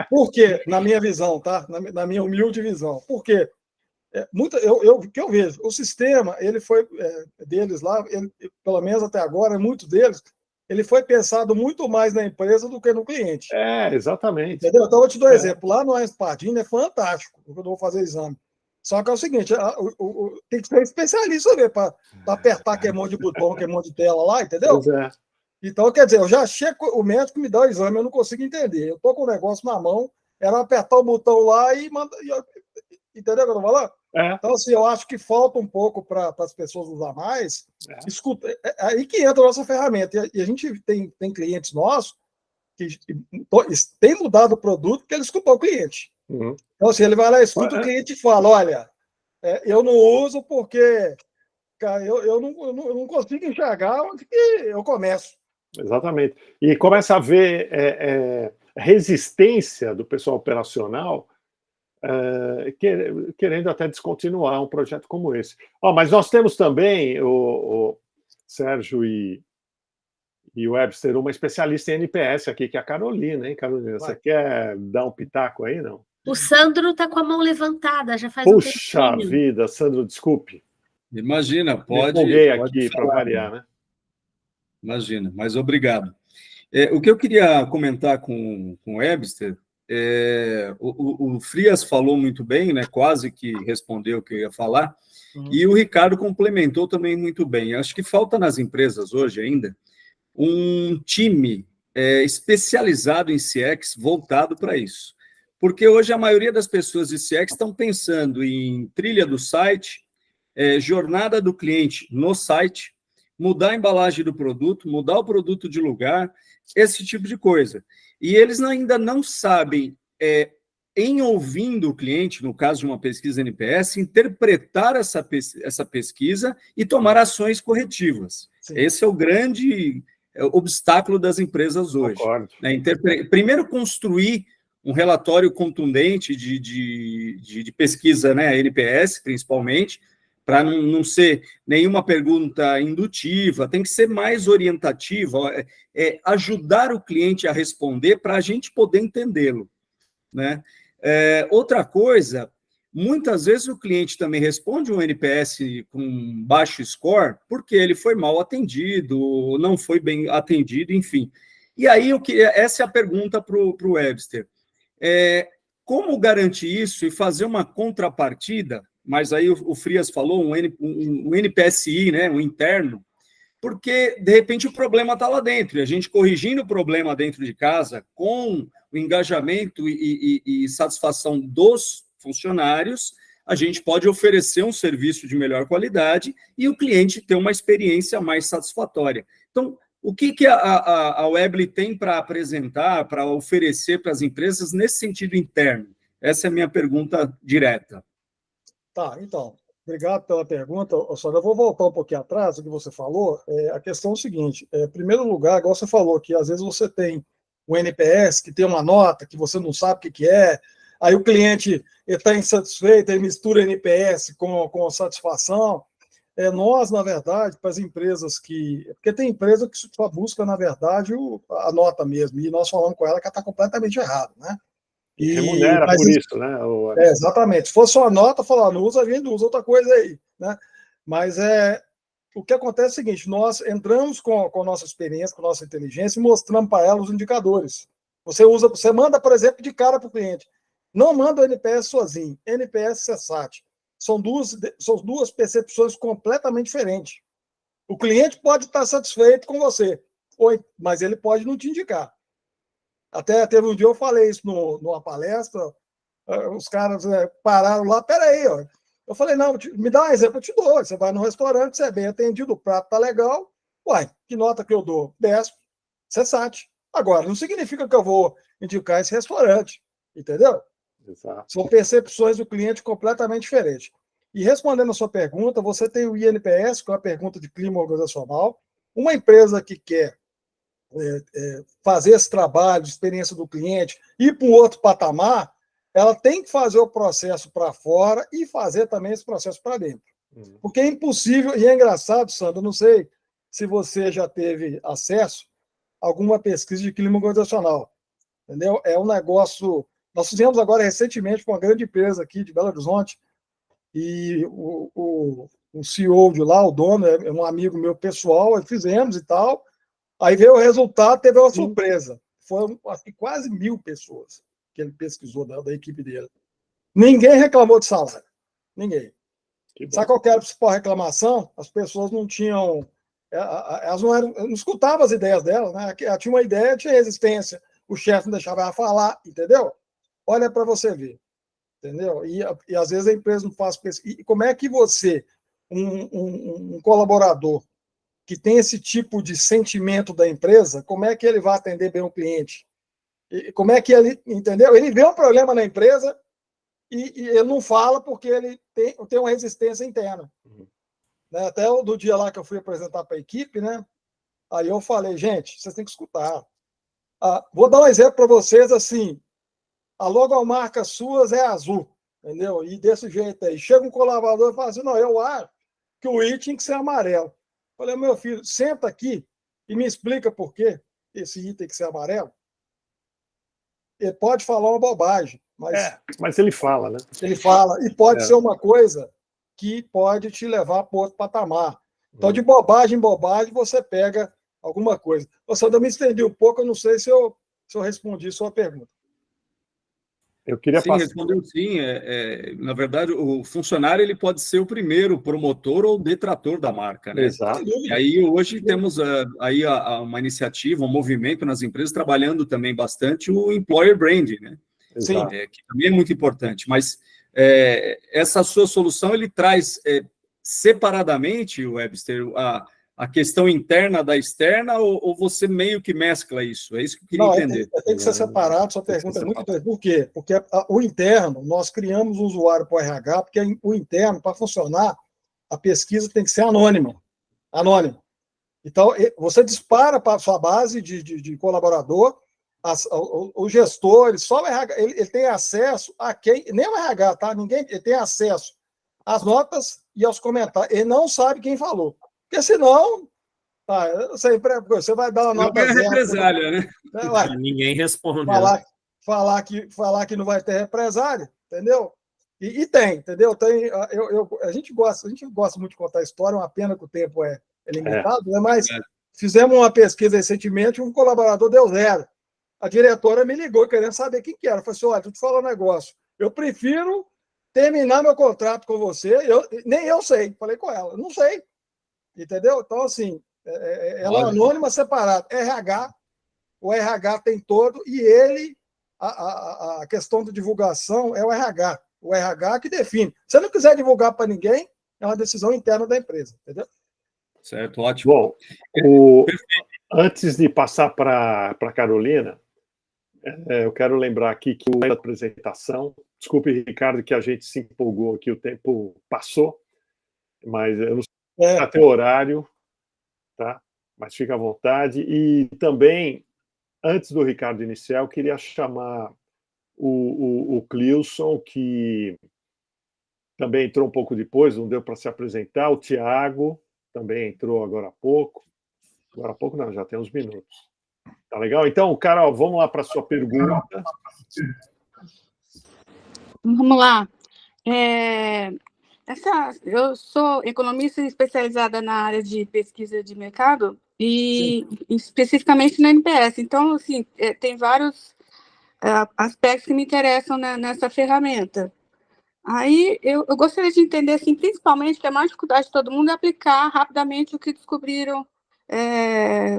Por quê? Na minha visão, tá? Na minha humilde visão. Por quê? O que eu vejo, o sistema, ele foi deles lá, pelo menos até agora, muitos deles, ele foi pensado muito mais na empresa do que no cliente.
Exatamente.
Entendeu? Então, eu te dou um exemplo. Lá no Pardini é fantástico, eu vou fazer exame. Só que é o seguinte, tem que ser especialista para apertar aquele monte de botão, aquele monte de tela lá, entendeu?
Pois é.
Então, quer dizer, eu já chego, o médico me dá o exame, eu não consigo entender. Eu estou com o negócio na mão, era apertar o botão lá e mandar. Entendeu o que eu estou falando? Então, assim, eu acho que falta um pouco para as pessoas usar mais. Escuta, aí que entra a nossa ferramenta. E a gente tem clientes nossos que têm mudado o produto porque ele escutou o cliente.
Uhum.
Então, assim, ele vai lá, escuta o cliente e fala: olha, eu não uso porque cara, eu não consigo enxergar onde que eu começo.
Exatamente. E começa a ver resistência do pessoal operacional querendo até descontinuar um projeto como esse. Mas nós temos também, o Sérgio e o Webster, uma especialista em NPS aqui, que é a Carolina, hein, Carolina? Você quer dar um pitaco aí, não?
O Sandro está com a mão levantada, já faz
Puxa vida, Sandro, desculpe.
Imagina,
Me empolguei aqui para variar, né?
Imagina, mas obrigado. O que eu queria comentar com o Webster, o Frias falou muito bem, né? Quase que respondeu o que eu ia falar, e o Ricardo complementou também muito bem. Acho que falta nas empresas hoje ainda um time especializado em CX voltado para isso. Porque hoje a maioria das pessoas de CX estão pensando em trilha do site, jornada do cliente no site, mudar a embalagem do produto, mudar o produto de lugar, esse tipo de coisa. E eles ainda não sabem, em ouvindo o cliente, no caso de uma pesquisa NPS, interpretar essa pesquisa e tomar ações corretivas. Sim. Esse é o grande obstáculo das empresas hoje. Né? Primeiro, construir um relatório contundente de pesquisa, né, NPS, principalmente, para não ser nenhuma pergunta indutiva, tem que ser mais orientativa, ajudar o cliente a responder para a gente poder entendê-lo. Né? Outra coisa, muitas vezes o cliente também responde um NPS com baixo score porque ele foi mal atendido, não foi bem atendido, enfim. E aí, essa é a pergunta para o Webster. Como garantir isso e fazer uma contrapartida, mas aí o Frias falou, um NPSI, né, um interno, porque, de repente, o problema está lá dentro, e a gente corrigindo o problema dentro de casa, com o engajamento e satisfação dos funcionários, a gente pode oferecer um serviço de melhor qualidade e o cliente ter uma experiência mais satisfatória. Então, o que a Webly tem para apresentar, para oferecer para as empresas nesse sentido interno? Essa é a minha pergunta direta.
Tá, então, obrigado pela pergunta. Só eu vou voltar um pouquinho atrás do que você falou. A questão é o seguinte, em primeiro lugar, igual você falou, que às vezes você tem o NPS, que tem uma nota, que você não sabe o que é, aí o cliente está insatisfeito, ele mistura NPS com satisfação. Nós, na verdade, para as empresas porque tem empresa que só busca, na verdade, a nota mesmo, e nós falamos com ela que ela está completamente errada, né?
Remunera por isso, né?
Exatamente. Se fosse só a nota, falar, não usa, a gente usa outra coisa aí, né? Mas o que acontece é o seguinte, nós entramos com a nossa experiência, com a nossa inteligência e mostramos para ela os indicadores. Você manda, por exemplo, de cara para o cliente. Não manda o NPS sozinho, NPS CSAT. São duas percepções completamente diferentes. O cliente pode estar satisfeito com você, mas ele pode não te indicar. Até teve um dia eu falei isso numa palestra, Os caras pararam lá, peraí, ó. Eu falei, não, me dá um exemplo, eu te dou. Você vai no restaurante, você é bem atendido, o prato tá legal. Uai, que nota que eu dou? 10, Cessate. Agora, não significa que eu vou indicar esse restaurante, entendeu?
Exato.
São percepções do cliente completamente diferentes. E respondendo a sua pergunta, você tem o INPS, que é uma pergunta de clima organizacional. Uma empresa que quer fazer esse trabalho de experiência do cliente, ir para um outro patamar, ela tem que fazer o processo para fora e fazer também esse processo para dentro. Porque é impossível, e é engraçado, Sandro, não sei se você já teve acesso a alguma pesquisa de clima organizacional, entendeu? É um negócio... Nós fizemos agora recentemente com uma grande empresa aqui de Belo Horizonte, e o CEO de lá, o dono, é um amigo meu pessoal, fizemos e tal, aí veio o resultado, teve uma surpresa. Foram acho que quase 1.000 pessoas que ele pesquisou da equipe dele. Ninguém reclamou de salário. Ninguém. Sabe qual era a principal reclamação? As pessoas não tinham... Elas não escutavam as ideias delas, né? Ela tinha uma ideia, tinha resistência. O chefe não deixava ela falar, entendeu? Olha para você ver. Entendeu? E às vezes a empresa não faz pesquisa. E como é que você, um colaborador que tem esse tipo de sentimento da empresa, como é que ele vai atender bem o cliente? E como é que ele, entendeu? Ele vê um problema na empresa e ele não fala porque ele tem uma resistência interna. Né? Até do dia lá que eu fui apresentar para a equipe, né? Aí eu falei, gente, vocês têm que escutar. Vou dar um exemplo para vocês, assim, a logomarca suas é azul, entendeu? E desse jeito aí. Chega um colaborador e fala assim, não, eu acho que o I tinha que ser amarelo. Eu falei, meu filho, senta aqui e me explica por que esse I tem que ser amarelo. Ele pode falar uma bobagem,
mas ele fala, né?
Ele fala, e pode ser uma coisa que pode te levar para outro patamar. Então, de bobagem em bobagem, você pega alguma coisa. Sandra, eu me estendi um pouco, eu não sei se eu respondi a sua pergunta.
Eu queria
sim, respondeu sim. Na verdade, o funcionário ele pode ser o primeiro promotor ou detrator da marca, né?
Exato.
E aí hoje temos aí uma iniciativa, um movimento nas empresas trabalhando também bastante o employer branding, né?
Sim.
Que também é muito importante. Mas essa sua solução ele traz separadamente, Webster, a questão interna da externa, ou você meio que mescla isso? É isso que eu queria entender.
Tem que ser separado, sua pergunta é muito interessante. Por quê? Porque o interno, nós criamos um usuário para o RH, porque o interno, para funcionar, a pesquisa tem que ser anônima. Anônima. Então, você dispara para a sua base de colaborador, os gestores, só o RH, ele tem acesso a quem, nem o RH, tá? Ninguém, ele tem acesso às notas e aos comentários. Ele não sabe quem falou. Porque senão, você vai dar uma nota zero.
Represália, né?
Ninguém responde.
Falar que não vai ter represália, entendeu? E tem, entendeu? A gente gosta muito de contar história, uma pena que o tempo é limitado, né? Mas fizemos uma pesquisa recentemente, um colaborador deu 0. A diretora me ligou querendo saber quem que era. Eu falei assim, olha, deixa eu te falar um negócio. Eu prefiro terminar meu contrato com você, nem eu sei. Falei com ela, não sei. Entendeu? Então, assim, ela é anônima, separada. RH, o RH tem todo, e ele, a questão da divulgação é o RH. O RH que define. Se você não quiser divulgar para ninguém, é uma decisão interna da empresa, entendeu?
Certo, ótimo.
Bom, antes de passar para a Carolina, eu quero lembrar aqui que a apresentação, desculpe, Ricardo, que a gente se empolgou aqui, o tempo passou, mas eu não sei até o horário, tá? Mas fica à vontade. E também, antes do Ricardo iniciar, eu queria chamar o Clilson, que também entrou um pouco depois, não deu para se apresentar, o Tiago também entrou agora há pouco. Agora há pouco não, já tem uns minutos. Tá legal? Então, Carol, vamos lá para a sua pergunta.
Vamos lá. Eu sou economista especializada na área de pesquisa de mercado e especificamente no NPS. Então, assim, tem vários aspectos que me interessam nessa ferramenta. Aí, eu gostaria de entender, assim, principalmente, que a maior dificuldade de todo mundo é aplicar rapidamente o que descobriram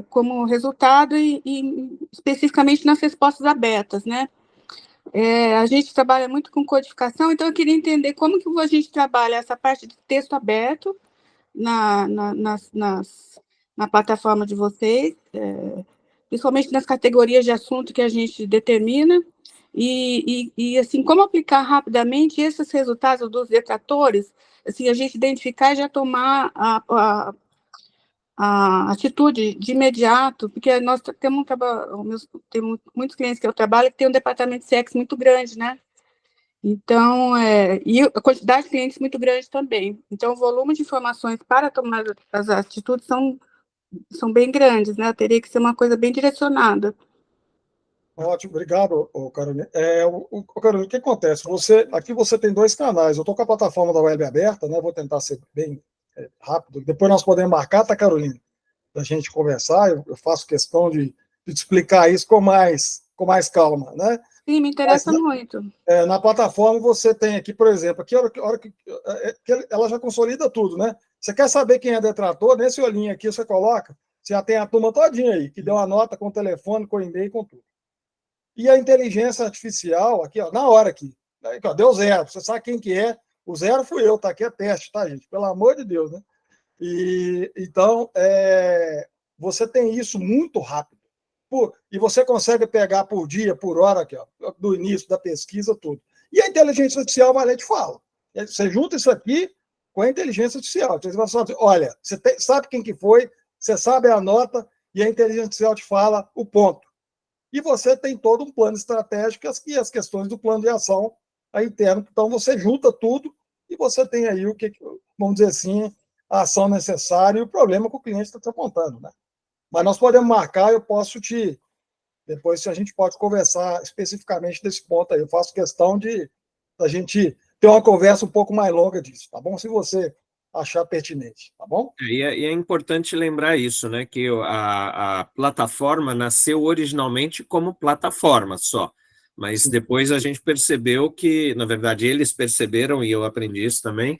como resultado e especificamente nas respostas abertas, né? A gente trabalha muito com codificação, então eu queria entender como que a gente trabalha essa parte de texto aberto na plataforma de vocês, principalmente nas categorias de assunto que a gente determina, e assim, como aplicar rapidamente esses resultados dos detratores, assim, a gente identificar e já tomar a atitude de imediato, porque nós temos muitos clientes que eu trabalho que tem um departamento de CX muito grande, né? Então, e a quantidade de clientes muito grande também. Então, o volume de informações para tomar as atitudes são bem grandes, né? Teria que ser uma coisa bem direcionada.
Ótimo, obrigado, Carolina. Carolina, o que acontece? Aqui você tem 2 canais. Eu estou com a plataforma da web aberta, né? Vou tentar ser bem rápido. Depois nós podemos marcar, tá, Carolina? Da gente conversar. Eu faço questão de te explicar isso com mais calma, né?
Sim, me interessa muito.
Na plataforma você tem aqui, por exemplo, aqui, que ela já consolida tudo, né? Você quer saber quem é detrator? Nesse olhinho aqui você coloca, você já tem a turma todinha aí, que deu a nota com o telefone, com o e-mail, com tudo. E a inteligência artificial, aqui, ó, na hora aqui, ó, deu 0. Você sabe quem que é? O 0 fui eu, tá? Aqui é teste, tá, gente? Pelo amor de Deus, né? Então, você tem isso muito rápido. E você consegue pegar por dia, por hora, aqui, ó, do início da pesquisa, tudo. E a inteligência artificial vai lá e te fala. Você junta isso aqui com a inteligência artificial. Você vai falar, olha, você sabe quem que foi, você sabe a nota, e a inteligência artificial te fala o ponto. E você tem todo um plano estratégico e as questões do plano de ação aí interno. Então, você junta tudo e você tem aí o que, vamos dizer assim, a ação necessária e o problema que o cliente está te apontando, né? Mas nós podemos marcar, eu posso depois a gente pode conversar especificamente desse ponto aí. Eu faço questão da gente ter uma conversa um pouco mais longa disso, tá bom? Se você achar pertinente, tá bom?
E é importante lembrar isso, né? Que a plataforma nasceu originalmente como plataforma só, mas depois a gente percebeu que, na verdade, eles perceberam, e eu aprendi isso também,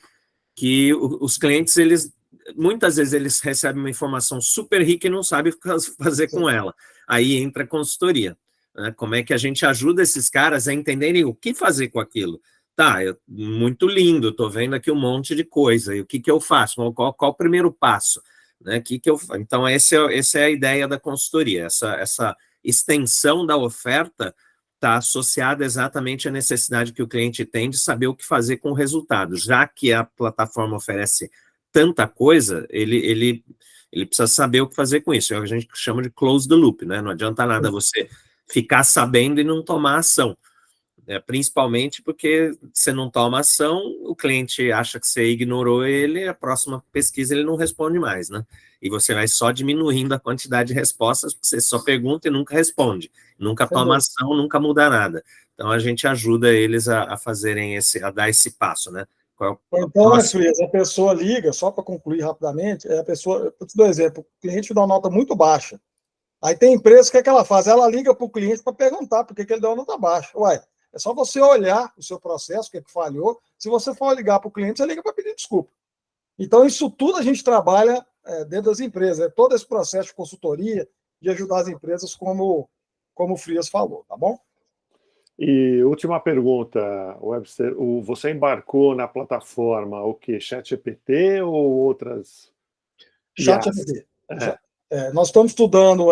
que os clientes, muitas vezes eles recebem uma informação super rica e não sabem o que fazer com ela. Aí entra a consultoria, né? Como é que a gente ajuda esses caras a entenderem o que fazer com aquilo? Tá, muito lindo, estou vendo aqui um monte de coisa, e o que eu faço? Qual o primeiro passo? Né? Então, essa é a ideia da consultoria, essa extensão da oferta está associada exatamente à necessidade que o cliente tem de saber o que fazer com o resultado. Já que a plataforma oferece tanta coisa, ele precisa saber o que fazer com isso. É o que a gente chama de close the loop, né? Não adianta nada você ficar sabendo e não tomar ação. Principalmente porque você não toma ação, o cliente acha que você ignorou ele, a próxima pesquisa ele não responde mais, né? E você vai só diminuindo a quantidade de respostas, porque você só pergunta e nunca responde, nunca toma ação, nunca muda nada. Então a gente ajuda eles a fazerem a dar esse passo, né?
Então, a pessoa liga, só para concluir rapidamente, eu te dou um exemplo, o cliente dá uma nota muito baixa. Aí tem empresa, o que é que ela faz? Ela liga para o cliente para perguntar por que ele deu uma nota baixa. Ué, é só você olhar o seu processo, o que é que falhou. Se você for ligar para o cliente, você liga para pedir desculpa. Então, isso tudo a gente trabalha dentro das empresas. Todo esse processo de consultoria, de ajudar as empresas, como o Frias falou, tá bom?
E última pergunta, Webster. Você embarcou na plataforma o quê? ChatGPT ou outras?
ChatGPT. Nós estamos estudando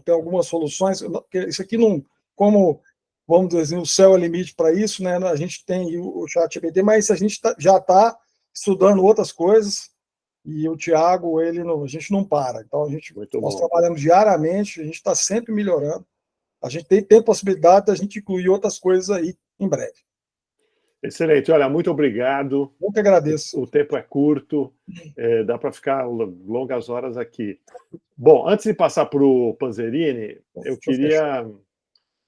tem algumas soluções. Isso aqui não, como vamos dizer, o céu é limite para isso, né? A gente tem o ChatGPT, mas a gente já está estudando outras coisas e o Thiago, a gente não para. Então nós trabalhamos diariamente, a gente está sempre melhorando. A gente tem possibilidade de a gente incluir outras coisas aí em breve.
Excelente. Olha, muito obrigado.
Eu que agradeço.
O tempo é curto, dá para ficar longas horas aqui. Bom, antes de passar para o Panzerini, eu queria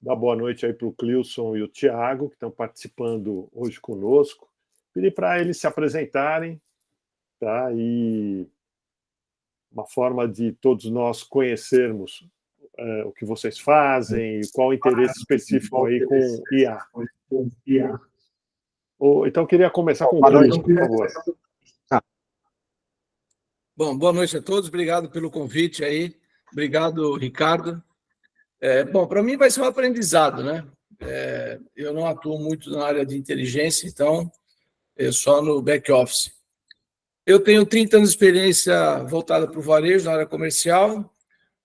dar boa noite aí para o Clilson e o Thiago, que estão participando hoje conosco. Pedir para eles se apresentarem, tá? E uma forma de todos nós conhecermos o que vocês fazem e qual o interesse específico aí com IA. Então, eu queria começar com o Clilson, por favor.
Bom, boa noite a todos, obrigado pelo convite aí, obrigado, Ricardo. Bom, para mim vai ser um aprendizado, né? Eu não atuo muito na área de inteligência, então eu só no back-office. Eu tenho 30 anos de experiência voltada para o varejo, na área comercial.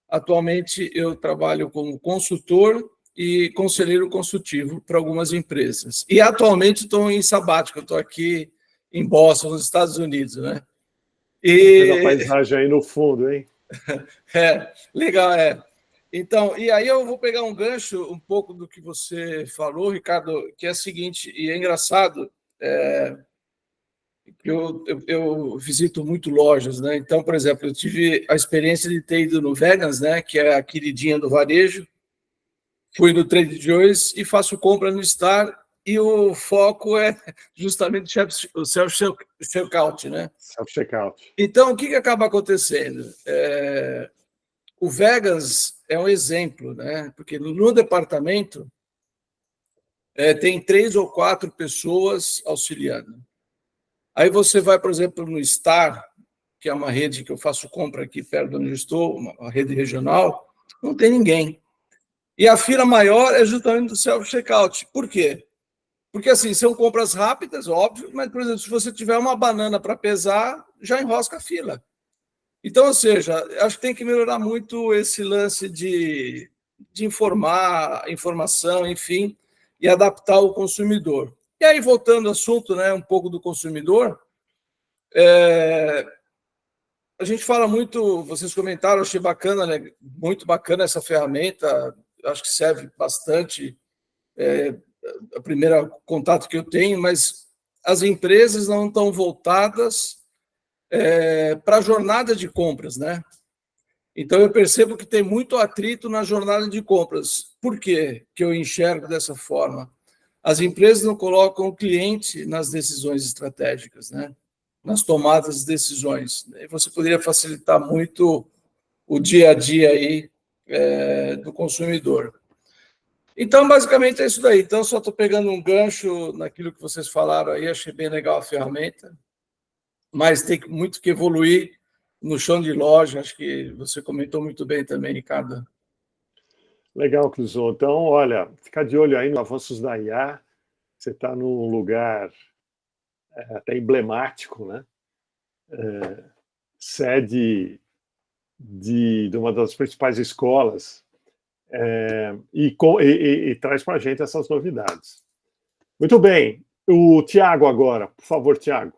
Atualmente, eu trabalho como consultor e conselheiro consultivo para algumas empresas. E, atualmente, estou em sabático, estou aqui em Boston, nos Estados Unidos, né?
Tem a paisagem aí no fundo, hein?
Legal, Então, e aí eu vou pegar um gancho um pouco do que você falou, Ricardo, que é o seguinte, e é engraçado, que eu visito muito lojas, né? Então, por exemplo, eu tive a experiência de ter ido no Vegans, né? Que é a queridinha do varejo. Fui no Trader Joe's e faço compra no Star, e o foco é justamente o self-checkout, né?
Self-checkout.
Então, o que acaba acontecendo? O Vegans é um exemplo, né? Porque no departamento tem 3 ou 4 pessoas auxiliando. Aí você vai, por exemplo, no Star, que é uma rede que eu faço compra aqui perto de onde eu estou, uma rede regional, não tem ninguém. E a fila maior é justamente do self-checkout. Por quê? Porque, assim, são compras rápidas, óbvio, mas, por exemplo, se você tiver uma banana para pesar, já enrosca a fila. Então, ou seja, acho que tem que melhorar muito esse lance de informação, enfim, e adaptar o consumidor. E aí, voltando ao assunto, né, um pouco do consumidor, a gente fala muito, vocês comentaram, achei bacana, né, muito bacana essa ferramenta, acho que serve bastante, o primeiro contato que eu tenho, mas as empresas não estão voltadas para a jornada de compras, né? Então, eu percebo que tem muito atrito na jornada de compras. Por quê que eu enxergo dessa forma? As empresas não colocam o cliente nas decisões estratégicas, né? Nas tomadas de decisões. E você poderia facilitar muito o dia a dia aí, do consumidor. Então, basicamente, é isso daí. Então, só estou pegando um gancho naquilo que vocês falaram aí, achei bem legal a ferramenta, mas tem muito que evoluir no chão de loja, acho que você comentou muito bem também, Ricardo.
Legal, Clisson. Então, olha, fica de olho aí nos avanços da IA. Você está num lugar até emblemático, né? Sede de uma das principais escolas, e traz para a gente essas novidades. Muito bem. O Tiago agora. Por favor, Tiago.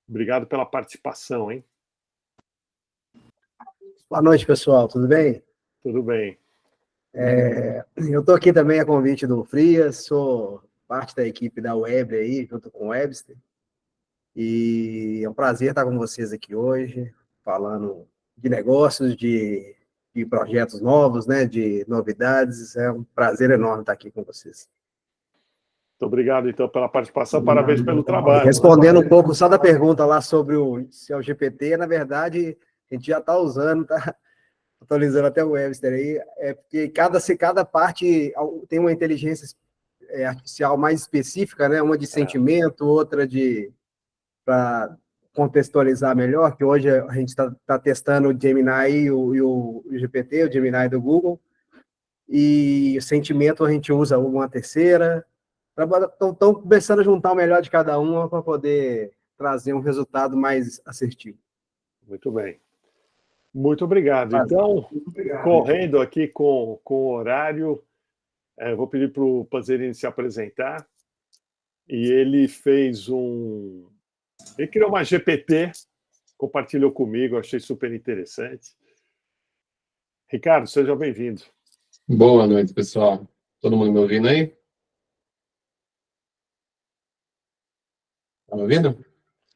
Obrigado pela participação, hein?
Boa noite, pessoal. Tudo bem?
Tudo bem.
Eu estou aqui também a convite do Frias, sou parte da equipe da Web aí, junto com o Webster. E é um prazer estar com vocês aqui hoje, falando de negócios, de projetos novos, né, de novidades. É um prazer enorme estar aqui com vocês.
Muito obrigado, então, pela participação. Parabéns pelo trabalho.
Respondendo um pouco só da pergunta lá sobre se é o GPT, na verdade, a gente já está usando, está atualizando até o Webster aí, porque cada parte tem uma inteligência artificial mais específica, né? Uma de sentimento, outra para contextualizar melhor, que hoje a gente está testando o Gemini e o GPT, o Gemini do Google, e o sentimento a gente usa uma terceira. Estão começando a juntar o melhor de cada uma para poder trazer um resultado mais assertivo.
Muito bem. Muito obrigado. Então, correndo aqui com o horário, vou pedir para o Panzerini se apresentar. E ele ele criou uma GPT, compartilhou comigo, achei super interessante. Ricardo, seja bem-vindo.
Boa noite, pessoal. Todo mundo me ouvindo aí? Está me ouvindo?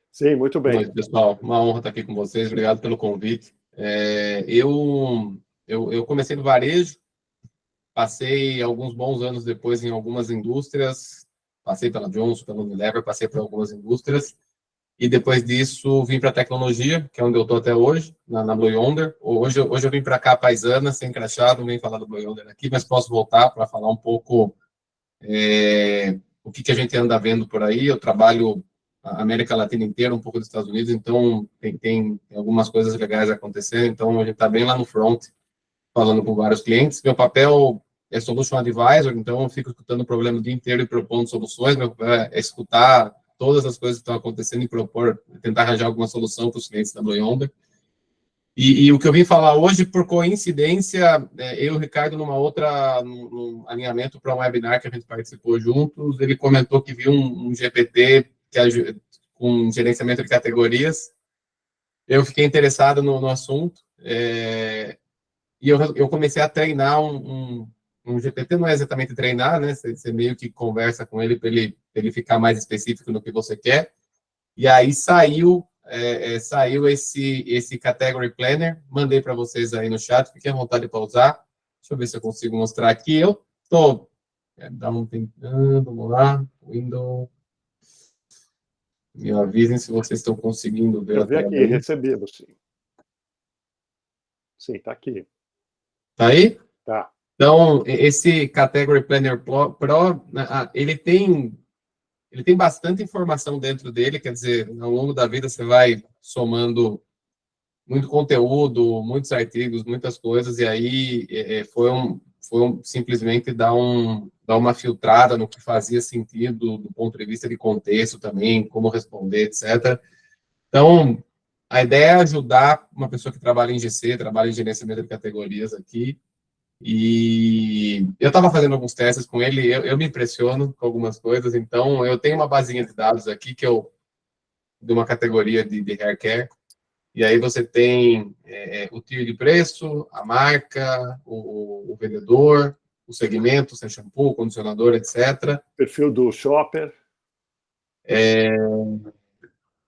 Sim, muito bem.
Boa noite, pessoal. Uma honra estar aqui com vocês. Obrigado pelo convite. Eu comecei no varejo, passei alguns bons anos depois em algumas indústrias, passei pela Johnson, pela Unilever, passei por algumas indústrias, e depois disso vim para a tecnologia, que é onde eu estou até hoje, na Blue Yonder. Hoje eu vim para cá paisana, sem crachá, não vim falar do Blue Yonder aqui, mas posso voltar para falar um pouco o que a gente anda vendo por aí. Eu trabalho a América Latina inteira, um pouco dos Estados Unidos, então tem algumas coisas legais acontecendo, então a gente está bem lá no front falando com vários clientes. Meu papel é Solution Advisor, então eu fico escutando o problema o dia inteiro e propondo soluções. Meu papel é escutar todas as coisas que estão acontecendo e propor, tentar arranjar alguma solução para os clientes da Blue Yonder. E o que eu vim falar hoje, por coincidência, eu e o Ricardo, num alinhamento para um webinar que a gente participou juntos, ele comentou que viu um GPT com gerenciamento de categorias. Eu fiquei interessado no assunto, e eu comecei a treinar um GPT, não é exatamente treinar, né? Você meio que conversa com ele para ele ficar mais específico no que você quer. E aí saiu esse Category Planner, mandei para vocês aí no chat, fiquem à vontade para usar. Deixa eu ver se eu consigo mostrar aqui. Eu estou... vamos lá, Windows... Me avisem se vocês estão conseguindo ver.
Eu vi aqui, recebemos, sim. Sim, está aqui.
Tá aí?
Tá.
Então, esse Category Planner Pro, ele tem bastante informação dentro dele, quer dizer, ao longo da vida você vai somando muito conteúdo, muitos artigos, muitas coisas, e aí simplesmente dar uma filtrada no que fazia sentido do ponto de vista de contexto também, como responder, etc. Então, a ideia é ajudar uma pessoa que trabalha em GC, trabalha em gerenciamento de categorias aqui, e eu estava fazendo alguns testes com ele, eu me impressiono com algumas coisas, então eu tenho uma basinha de dados aqui de uma categoria de hair care, e aí você tem o tier de preço, a marca, o vendedor, o segmento, se é shampoo, condicionador, etc.
Perfil do shopper.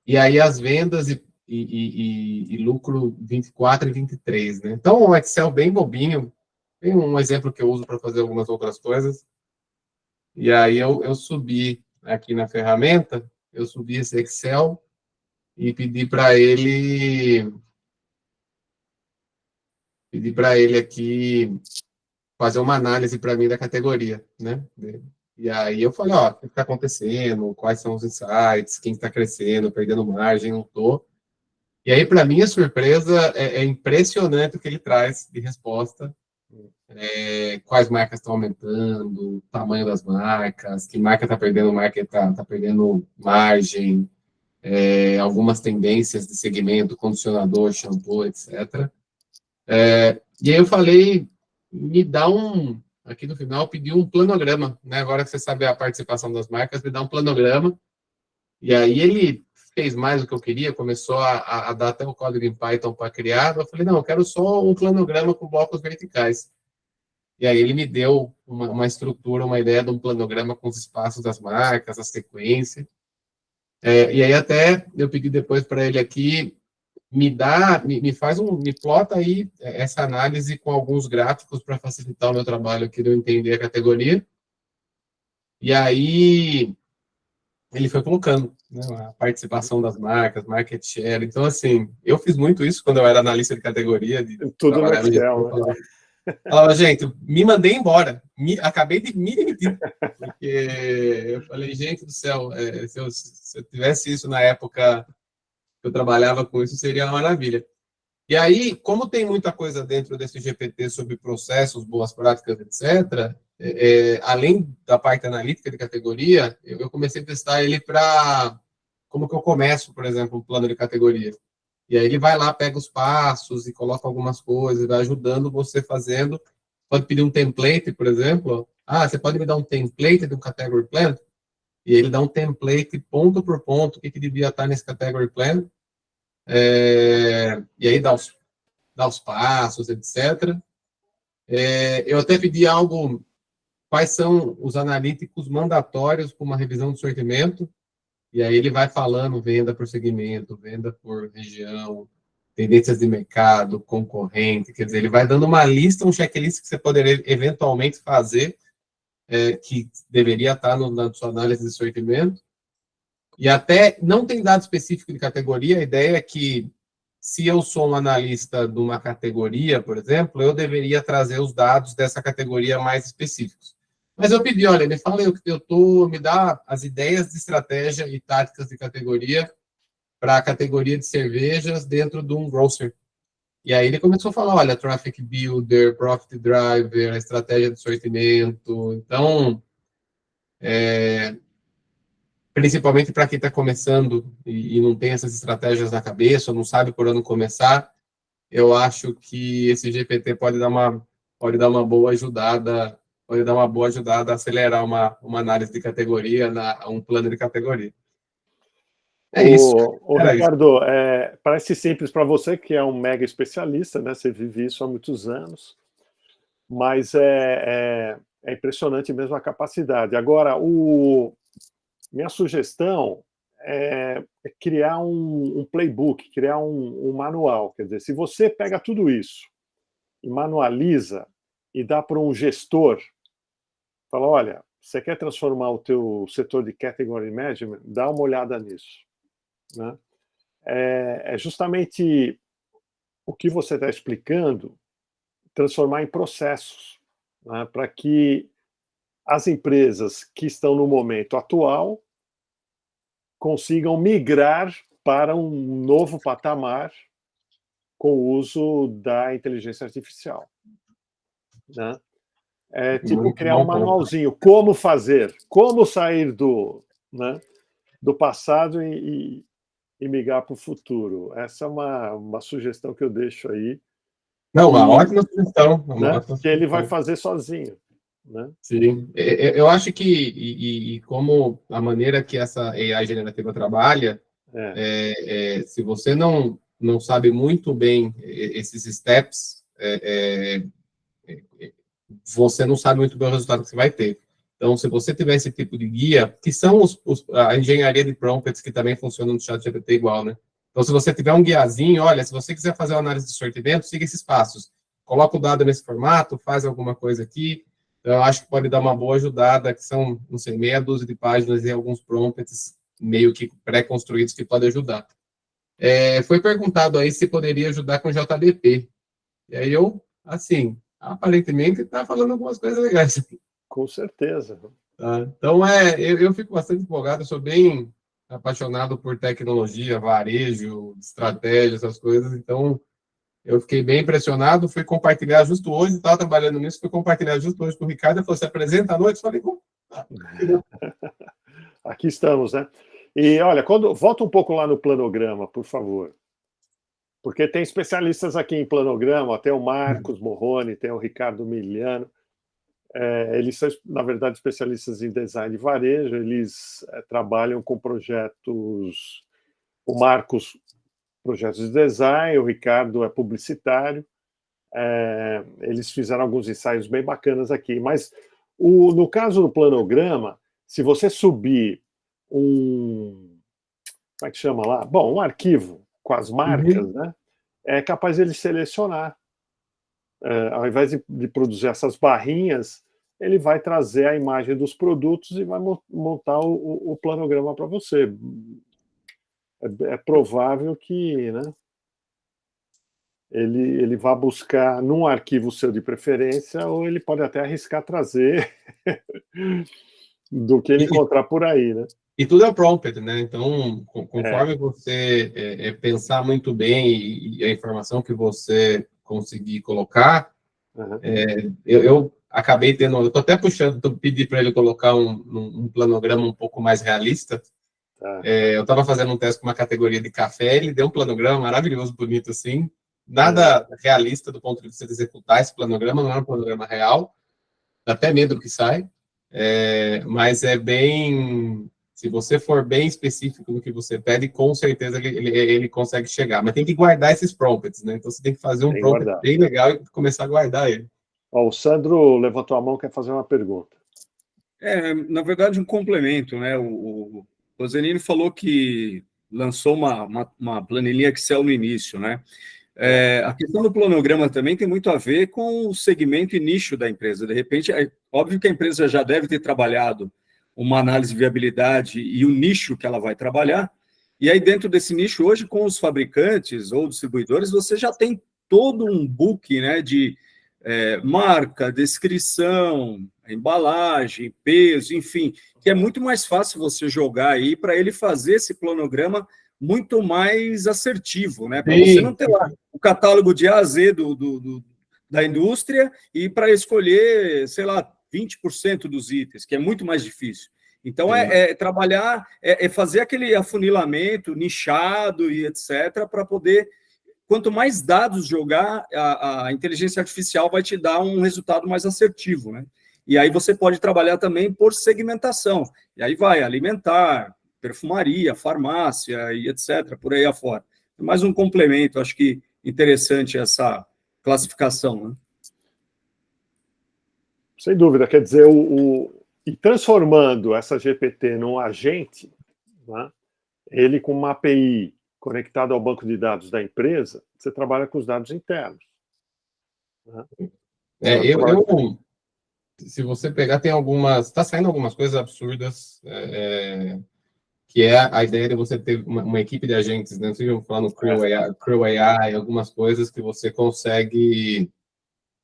E aí as vendas e lucro 24 e 23, né? Então, um Excel bem bobinho. Tem um exemplo que eu uso para fazer algumas outras coisas. E aí eu subi aqui na ferramenta, eu subi esse Excel e pedi para ele aqui fazer uma análise para mim da categoria, né? E aí eu falei, ó, o que está acontecendo, quais são os insights, quem está crescendo, perdendo margem, não estou. E aí, para minha surpresa, é impressionante o que ele traz de resposta. Quais marcas estão aumentando, o tamanho das marcas, que marca está perdendo tá perdendo margem, algumas tendências de segmento, condicionador, shampoo, etc. E aí eu falei, me dá aqui no final, pedi um planograma, né? Agora que você sabe a participação das marcas, me dá um planograma. E aí ele fez mais do que eu queria, começou a dar até o código em Python para criar. Eu falei, não, eu quero só um planograma com blocos verticais. E aí ele me deu uma estrutura, uma ideia de um planograma com os espaços das marcas, a sequência. E aí até eu pedi depois para ele aqui, me plota aí essa análise com alguns gráficos para facilitar o meu trabalho aqui de eu entender a categoria. E aí ele foi colocando, né, a participação das marcas, market share. Então, assim, eu fiz muito isso quando eu era analista de categoria.
Tudo no Excel, né?
Falava, gente, me mandei embora, acabei de me demitir, porque eu falei, gente do céu, se eu tivesse isso na época que eu trabalhava com isso, seria uma maravilha. E aí, como tem muita coisa dentro desse GPT sobre processos, boas práticas, etc., além da parte analítica de categoria, eu comecei a testar ele para como que eu começo, por exemplo, um plano de categoria. E aí ele vai lá, pega os passos e coloca algumas coisas, vai ajudando você fazendo. Pode pedir um template, por exemplo. Você pode me dar um template de um category plan? E ele dá um template ponto por ponto, o que devia estar nesse category plan. E aí dá os passos, etc. Eu até pedi algo, quais são os analíticos mandatórios para uma revisão do sortimento. E aí ele vai falando venda por segmento, venda por região, tendências de mercado, concorrente, quer dizer, ele vai dando uma lista, um checklist que você poderia eventualmente fazer, que deveria estar na sua análise de sortimento. E até não tem dado específico de categoria, a ideia é que se eu sou um analista de uma categoria, por exemplo, eu deveria trazer os dados dessa categoria mais específicos. Mas eu pedi, olha, me fala o que eu estou, me dá as ideias de estratégia e táticas de categoria para a categoria de cervejas dentro de um grocer. E aí ele começou a falar, olha, Traffic Builder, Profit Driver, a estratégia de sortimento. Então, principalmente para quem está começando e não tem essas estratégias na cabeça, ou não sabe por onde começar, eu acho que esse GPT pode dar uma boa ajudada, a acelerar uma análise de categoria, um plano de categoria. É isso.
Ricardo, parece simples para você, que é um mega especialista, né? Você vive isso há muitos anos, mas é impressionante mesmo a capacidade. Agora, minha sugestão é criar um playbook, criar um manual. Quer dizer, se você pega tudo isso e manualiza e dá para um gestor, fala, olha, você quer transformar o teu setor de category management? Dá uma olhada nisso. Né? É justamente o que você está explicando, transformar em processos, né? Para que as empresas que estão no momento atual consigam migrar para um novo patamar com o uso da inteligência artificial. Né? É tipo criar um manualzinho, como fazer, como sair do passado e migrar para o futuro. Essa é uma sugestão que eu deixo aí.
Não, uma ótima sugestão.
Que ele vai fazer sozinho. Né?
Sim, eu acho que, e como a maneira que essa AI generativa trabalha, se você não sabe muito bem esses steps, você não sabe muito bem o resultado que você vai ter. Então, se você tiver esse tipo de guia, que são a engenharia de prompts, que também funciona no ChatGPT igual, né? Então, se você tiver um guiazinho, olha, se você quiser fazer uma análise de sortimento, siga esses passos. Coloca o dado nesse formato, faz alguma coisa aqui. Então, eu acho que pode dar uma boa ajudada, que são, não sei, meia dúzia de páginas e alguns prompts meio que pré-construídos que podem ajudar. Foi perguntado aí se poderia ajudar com JDP. E aí eu, assim, aparentemente está falando algumas coisas legais.
Com certeza.
Então, eu fico bastante empolgado, eu sou bem apaixonado por tecnologia, varejo, estratégia, essas coisas, então eu fiquei bem impressionado, fui compartilhar justo hoje, estava trabalhando nisso, fui compartilhar justo hoje com o Ricardo, ele falou, se apresenta à noite, eu falei,
aqui estamos, né? E olha, volta um pouco lá no planograma, por favor. Porque tem especialistas aqui em planograma, tem o Marcos Morrone, tem o Ricardo Miliano. Eles são, na verdade, especialistas em design de varejo, eles trabalham com projetos, o Marcos, projetos de design, o Ricardo é publicitário, eles fizeram alguns ensaios bem bacanas aqui, mas no caso do planograma, se você subir como é que chama lá? Bom, um arquivo com as marcas, né? É capaz de ele selecionar. Ao invés de produzir essas barrinhas, ele vai trazer a imagem dos produtos e vai montar o planograma para você. É provável que, né, ele vá buscar num arquivo seu de preferência, ou ele pode até arriscar trazer do que ele encontrar por aí, né?
E tudo é prompt, né? Então, conforme você pensar muito bem e a informação que você conseguir colocar, eu acabei tendo, eu estou até puxando, pedi para ele colocar um planograma um pouco mais realista. Eu estava fazendo um teste com uma categoria de café, ele deu um planograma maravilhoso, bonito assim, nada realista do ponto de vista de executar esse planograma, não é um planograma real, dá até medo do que sai, mas é bem... Se você for bem específico no que você pede, com certeza ele consegue chegar. Mas tem que guardar esses prompts, né? Então você tem que fazer um prompt bem legal e começar a guardar ele.
O Sandro levantou a mão, quer fazer uma pergunta.
Na verdade, um complemento, né? O Rosenini falou que lançou uma planilha Excel no início, né? A questão do planograma também tem muito a ver com o segmento e nicho da empresa. De repente, óbvio que a empresa já deve ter trabalhado uma análise de viabilidade e o nicho que ela vai trabalhar, e aí dentro desse nicho, hoje, com os fabricantes ou distribuidores, você já tem todo um book, né, de marca, descrição, embalagem, peso, enfim, que é muito mais fácil você jogar aí para ele fazer esse planograma muito mais assertivo, né? Para você não ter lá o catálogo de A a Z da indústria e para escolher, sei lá, 20% dos itens, que é muito mais difícil. Então, trabalhar, fazer aquele afunilamento nichado e etc., para poder, quanto mais dados jogar, a inteligência artificial vai te dar um resultado mais assertivo, né? E aí você pode trabalhar também por segmentação. E aí vai alimentar, perfumaria, farmácia e etc., por aí afora. Mais um complemento, acho que interessante essa classificação, né?
Sem dúvida, quer dizer, e transformando essa GPT num agente, né, ele com uma API conectada ao banco de dados da empresa, você trabalha com os dados internos. Né?
Se você pegar, tem algumas... Está saindo algumas coisas absurdas, que é a ideia de você ter uma equipe de agentes, né? Vocês vão falar no Creo AI, algumas coisas que você consegue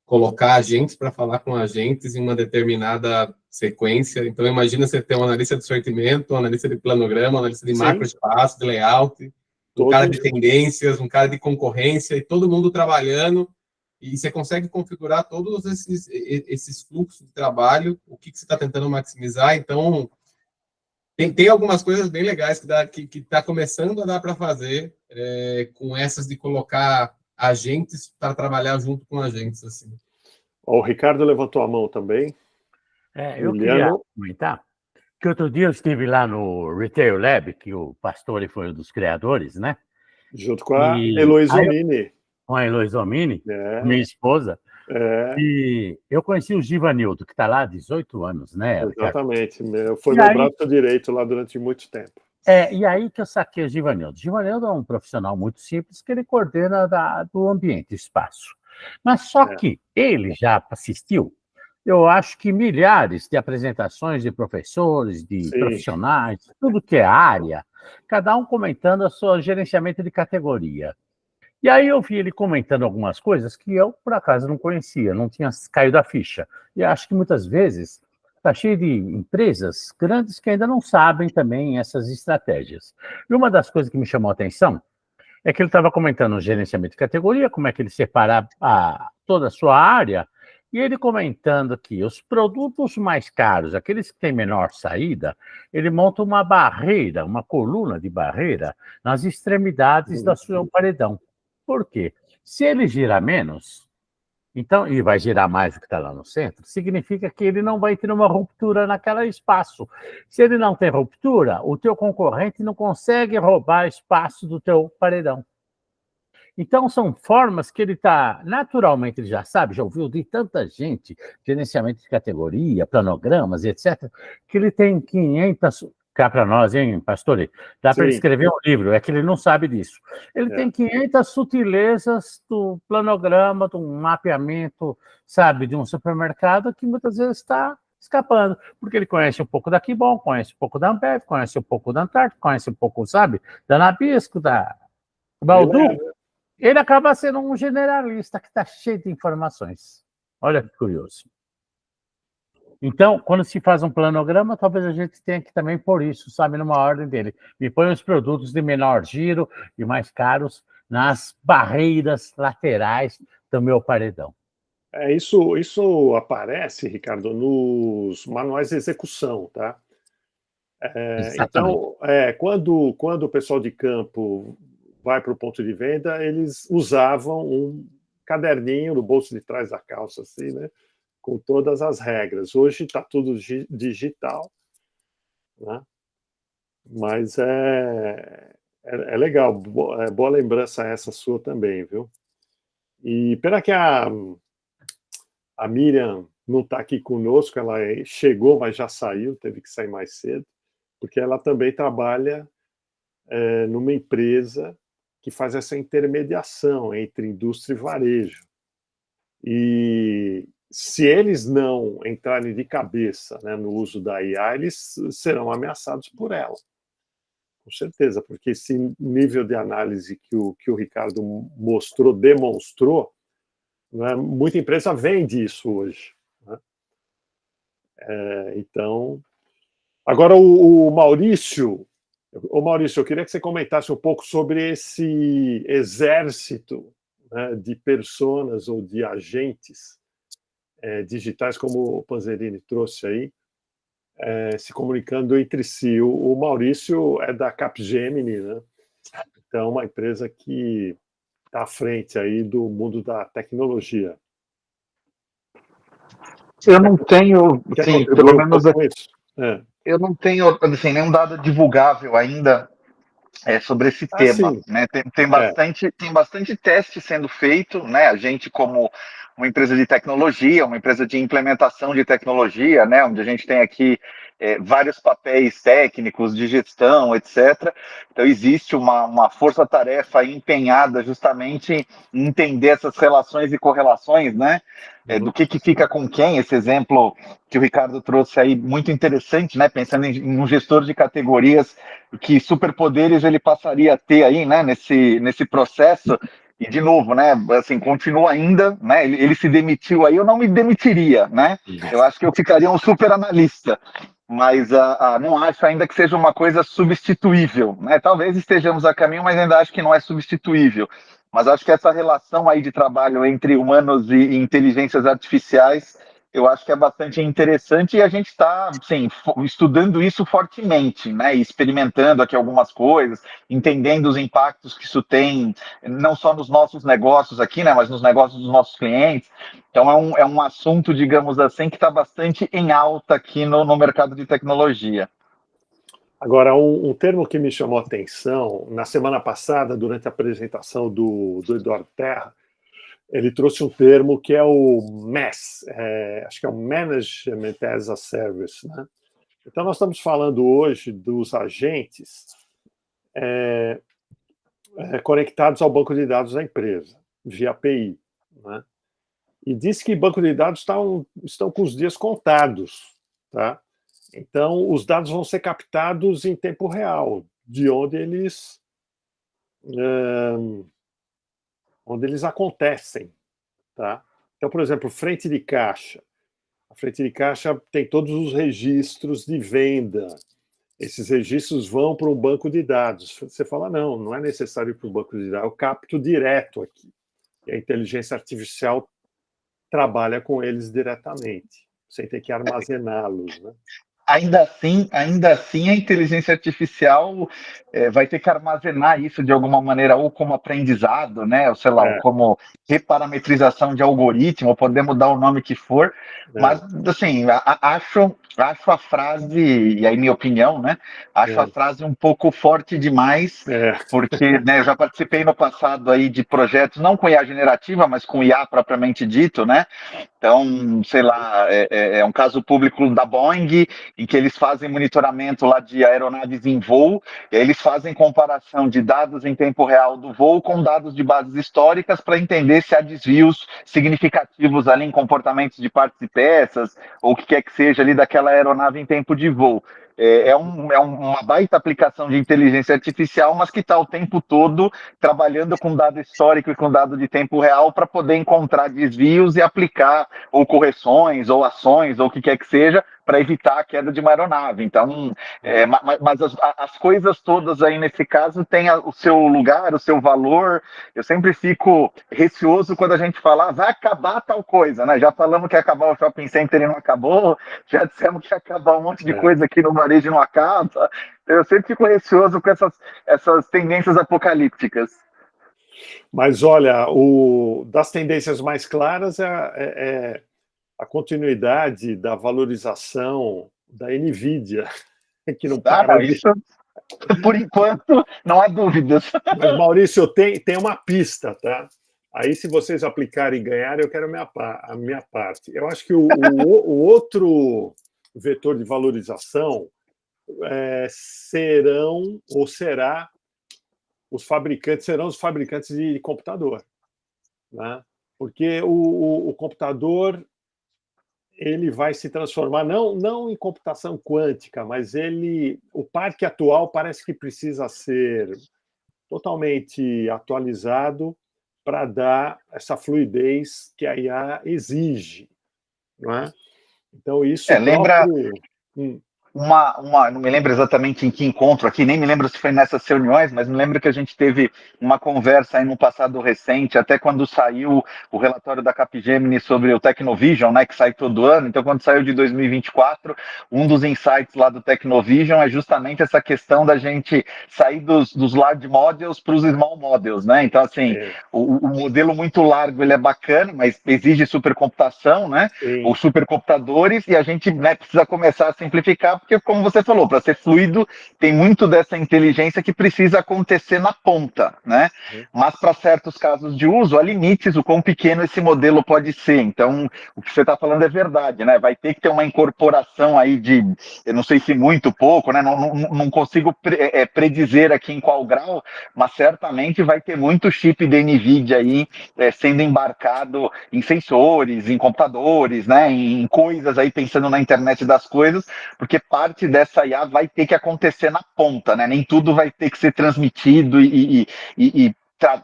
colocar agentes para falar com agentes em uma determinada sequência. Então, imagina você ter um analista de sortimento, um analista de planograma, um analista de macroespaço, de layout, um cara de tendências, um cara de concorrência, e todo mundo trabalhando, e você consegue configurar todos esses fluxos de trabalho, o que você está tentando maximizar. Então, tem algumas coisas bem legais que está começando a dar para fazer com essas de colocar agentes para trabalhar junto com agentes, assim.
O Ricardo levantou a mão também.
Eu queria comentar que outro dia eu estive lá no Retail Lab, que o Pastore foi um dos criadores, né?
Junto com a Heloísa Omini.
Com a Heloísa Omini, minha esposa. E eu conheci o Givanildo, que está lá há 18 anos, né?
Exatamente. Foi meu braço direito lá durante muito tempo.
E aí que eu saquei o Givanildo. Givanildo é um profissional muito simples, que ele coordena do ambiente, espaço. Mas só que ele já assistiu, eu acho que milhares de apresentações de professores, de profissionais, tudo que é área, cada um comentando o seu gerenciamento de categoria. E aí eu vi ele comentando algumas coisas que eu, por acaso, não conhecia, não tinha caído a ficha. E acho que muitas vezes está cheio de empresas grandes que ainda não sabem também essas estratégias. E uma das coisas que me chamou a atenção é que ele estava comentando o gerenciamento de categoria, como é que ele separa toda a sua área, e ele comentando que os produtos mais caros, aqueles que têm menor saída, ele monta uma barreira, uma coluna de barreira nas extremidades do seu paredão. Por quê? Se ele gira menos, então, e vai girar mais do que está lá no centro, significa que ele não vai ter uma ruptura naquele espaço. Se ele não tem ruptura, o teu concorrente não consegue roubar espaço do teu paredão. Então, são formas que ele está, naturalmente, ele já sabe, já ouviu de tanta gente, gerenciamento de categoria, planogramas, etc., que ele tem 500... Cá para nós, hein, Pastore? Dá para ele escrever um livro, é que ele não sabe disso. Ele tem 500 sutilezas do planograma, do mapeamento, sabe, de um supermercado que muitas vezes está escapando, porque ele conhece um pouco da Kibon, conhece um pouco da Ambev, conhece um pouco da Antártica, conhece um pouco, sabe, da Nabisco, da Baldu. Ele acaba sendo um generalista que está cheio de informações. Olha que curioso. Então, quando se faz um planograma, talvez a gente tenha que também pôr isso, sabe, numa ordem dele. Me põe os produtos de menor giro e mais caros nas barreiras laterais do meu paredão.
Isso aparece, Ricardo, nos manuais de execução, tá? Então, quando o pessoal de campo vai para o ponto de venda, eles usavam um caderninho no bolso de trás da calça, assim, né? Com todas as regras. Hoje está tudo digital, né? Mas é legal, boa lembrança essa sua também, viu? E pena que a Miriam não está aqui conosco, ela chegou, mas já saiu, teve que sair mais cedo, porque ela também trabalha numa empresa que faz essa intermediação entre indústria e varejo. E se eles não entrarem de cabeça, né, no uso da IA, eles serão ameaçados por ela. Com certeza, porque esse nível de análise que o Ricardo demonstrou, né, muita empresa vende isso hoje. Né? Então, agora o Maurício Ô Maurício, eu queria que você comentasse um pouco sobre esse exército, né, de personas ou de agentes digitais, como o Panzerini trouxe aí, se comunicando entre si. O Maurício é da Capgemini, né? Então, uma empresa que está à frente aí do mundo da tecnologia.
Eu não tenho, sim, pelo menos
isso?
Eu não tenho assim, nenhum dado divulgável ainda sobre esse tema,
sim.
né? Tem bastante teste sendo feito, né? A gente, como uma empresa de tecnologia, uma empresa de implementação de tecnologia, né? Onde a gente tem aqui vários papéis técnicos de gestão, etc. Então existe uma força-tarefa empenhada justamente em entender essas relações e correlações, né? Do que fica com quem. Esse exemplo que o Ricardo trouxe aí, muito interessante, né? Pensando em um gestor de categorias, que superpoderes ele passaria a ter aí, né? Nesse processo. E, de novo, né? Assim, continua ainda, né? Ele se demitiu aí, eu não me demitiria, né? Eu acho que eu ficaria um super analista. Mas não acho ainda que seja uma coisa substituível, né? Talvez estejamos a caminho, mas ainda acho que não é substituível. Mas acho que essa relação aí de trabalho entre humanos e inteligências artificiais, eu acho que é bastante interessante e a gente está, assim, estudando isso fortemente, né? E experimentando aqui algumas coisas, entendendo os impactos que isso tem, não só nos nossos negócios aqui, né? Mas nos negócios dos nossos clientes. Então é um assunto, digamos assim, que está bastante em alta aqui no mercado de tecnologia.
Agora, um termo que me chamou a atenção, na semana passada, durante a apresentação do Eduardo Terra, ele trouxe um termo que é o MES, acho que é o Management as a Service, né? Então, nós estamos falando hoje dos agentes conectados ao banco de dados da empresa, via API, né? E diz que banco de dados estão com os dias contados, tá? Então, os dados vão ser captados em tempo real, de onde eles acontecem, tá? Então, por exemplo, frente de caixa. A frente de caixa tem todos os registros de venda. Esses registros vão para um banco de dados. Você fala, não é necessário ir para o banco de dados, eu capto direto aqui. E a inteligência artificial trabalha com eles diretamente, sem ter que armazená-los, né?
Ainda assim, a inteligência artificial vai ter que armazenar isso de alguma maneira, ou como aprendizado, né? Ou sei lá, ou como reparametrização de algoritmo, podemos dar o nome que for, mas, assim, acho a frase, e aí minha opinião, né? Acho a frase um pouco forte demais, porque, né, eu já participei no passado aí de projetos, não com IA generativa, mas com IA propriamente dito, né? Então, sei lá, é um caso público da Boeing, em que eles fazem monitoramento lá de aeronaves em voo, e aí eles fazem comparação de dados em tempo real do voo com dados de bases históricas para entender se há desvios significativos ali em comportamentos de partes e peças, ou o que quer que seja ali daquela aeronave em tempo de voo. É uma baita aplicação de inteligência artificial, mas que está o tempo todo trabalhando com dado histórico e com dado de tempo real para poder encontrar desvios e aplicar ou correções, ou ações, ou o que quer que seja, para evitar a queda de uma aeronave. Então, mas as coisas todas aí nesse caso têm o seu lugar, o seu valor. Eu sempre fico receoso quando a gente fala, vai acabar tal coisa, né? Já falamos que ia acabar o shopping center e não acabou, já dissemos que ia acabar um monte de coisa aqui no varejo e não acaba. Eu sempre fico receoso com essas tendências apocalípticas.
Mas, olha, das tendências mais claras é a continuidade da valorização da NVIDIA, que não para
isso, por enquanto, não há dúvidas.
Mas, Maurício, tem uma pista, tá? Aí, se vocês aplicarem e ganharem, eu quero a minha parte. Eu acho que o outro vetor de valorização serão os fabricantes de computador, né? Porque o computador ele vai se transformar não em computação quântica, mas o parque atual parece que precisa ser totalmente atualizado para dar essa fluidez que a IA exige, não é? Então isso
lembra não me lembro exatamente em que encontro aqui, nem me lembro se foi nessas reuniões, mas me lembro que a gente teve uma conversa aí no passado recente, até quando saiu o relatório da Capgemini sobre o Tecnovision, né, que sai todo ano. Então, quando saiu de 2024, um dos insights lá do Tecnovision é justamente essa questão da gente sair dos large models para os small models, né? Então, assim, o modelo muito largo, ele é bacana, mas exige supercomputação, né? Ou supercomputadores, e a gente, né, precisa começar a simplificar, porque, como você falou, para ser fluido, tem muito dessa inteligência que precisa acontecer na ponta, né? Mas para certos casos de uso, há limites, o quão pequeno esse modelo pode ser. Então, o que você está falando é verdade, né? Vai ter que ter uma incorporação aí de, eu não sei se muito, pouco, né? Não consigo predizer aqui em qual grau, mas certamente vai ter muito chip da NVIDIA aí sendo embarcado em sensores, em computadores, né? Em coisas aí, pensando na internet das coisas, porque parte dessa IA vai ter que acontecer na ponta, né? Nem tudo vai ter que ser transmitido e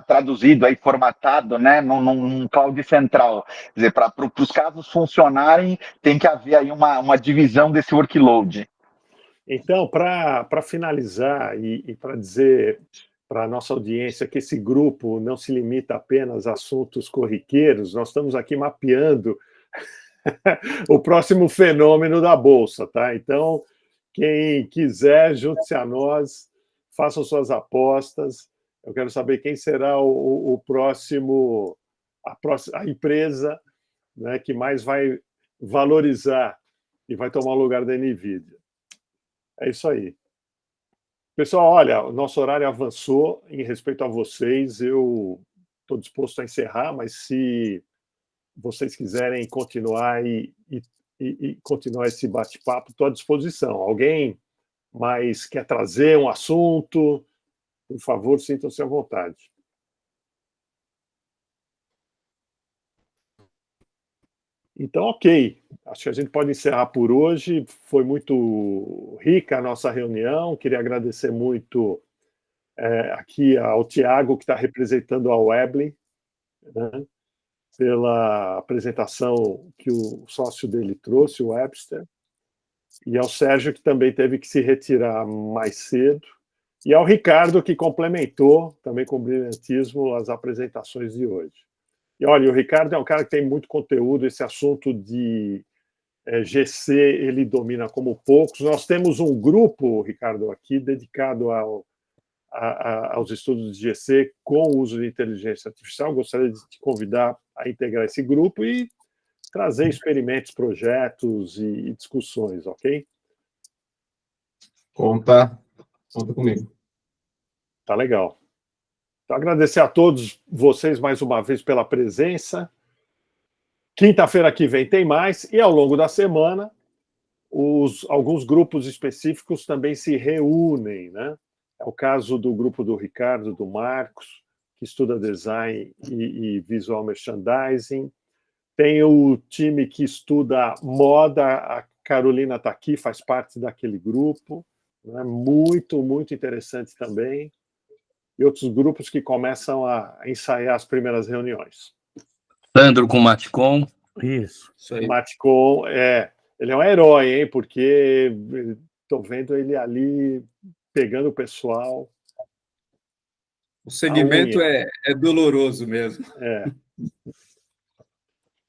traduzido, aí, formatado, né, num cloud central. Quer dizer, para os casos funcionarem, tem que haver aí uma divisão desse workload.
Então, para finalizar e para dizer para a nossa audiência que esse grupo não se limita apenas a assuntos corriqueiros, nós estamos aqui mapeando o próximo fenômeno da Bolsa, tá? Então, quem quiser, junte-se a nós, façam suas apostas. Eu quero saber quem será o próximo, a empresa, né, que mais vai valorizar e vai tomar o lugar da NVIDIA. É isso aí. Pessoal, olha, o nosso horário avançou em respeito a vocês. Eu estou disposto a encerrar, mas se vocês quiserem continuar e continuar esse bate-papo, estou à disposição. Alguém mais quer trazer um assunto? Por favor, sintam-se à vontade. Então, ok. Acho que a gente pode encerrar por hoje. Foi muito rica a nossa reunião. Queria agradecer muito aqui ao Tiago, que está representando a Webley, né, pela apresentação que o sócio dele trouxe, o Webster, e ao Sérgio, que também teve que se retirar mais cedo, e ao Ricardo, que complementou também com brilhantismo as apresentações de hoje. E olha, o Ricardo é um cara que tem muito conteúdo, esse assunto de GC ele domina como poucos. Nós temos um grupo, Ricardo, aqui dedicado aos estudos de GC com o uso de inteligência artificial. Gostaria de te convidar a integrar esse grupo e trazer experimentos, projetos e discussões, ok?
Conta comigo.
Tá legal. Então, agradecer a todos vocês mais uma vez pela presença. Quinta-feira que vem tem mais, e ao longo da semana, alguns grupos específicos também se reúnem, né? É o caso do grupo do Ricardo, do Marcos, que estuda design e visual merchandising. Tem o time que estuda moda, a Carolina está aqui, faz parte daquele grupo, né? Muito, muito interessante também. E outros grupos que começam a ensaiar as primeiras reuniões.
Sandro com o Matcom.
Isso
aí. Matcom, ele é um herói, hein? Porque estou vendo ele ali pegando o pessoal.
O segmento é doloroso mesmo.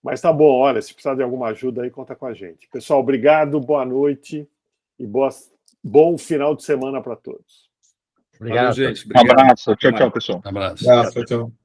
Mas tá bom, olha, se precisar de alguma ajuda aí, conta com a gente. Pessoal, obrigado, boa noite e bom final de semana para todos.
Obrigado.
Valeu, gente.
Obrigado. Um abraço. Tchau, tchau, pessoal.
Um abraço.
Tchau, tchau.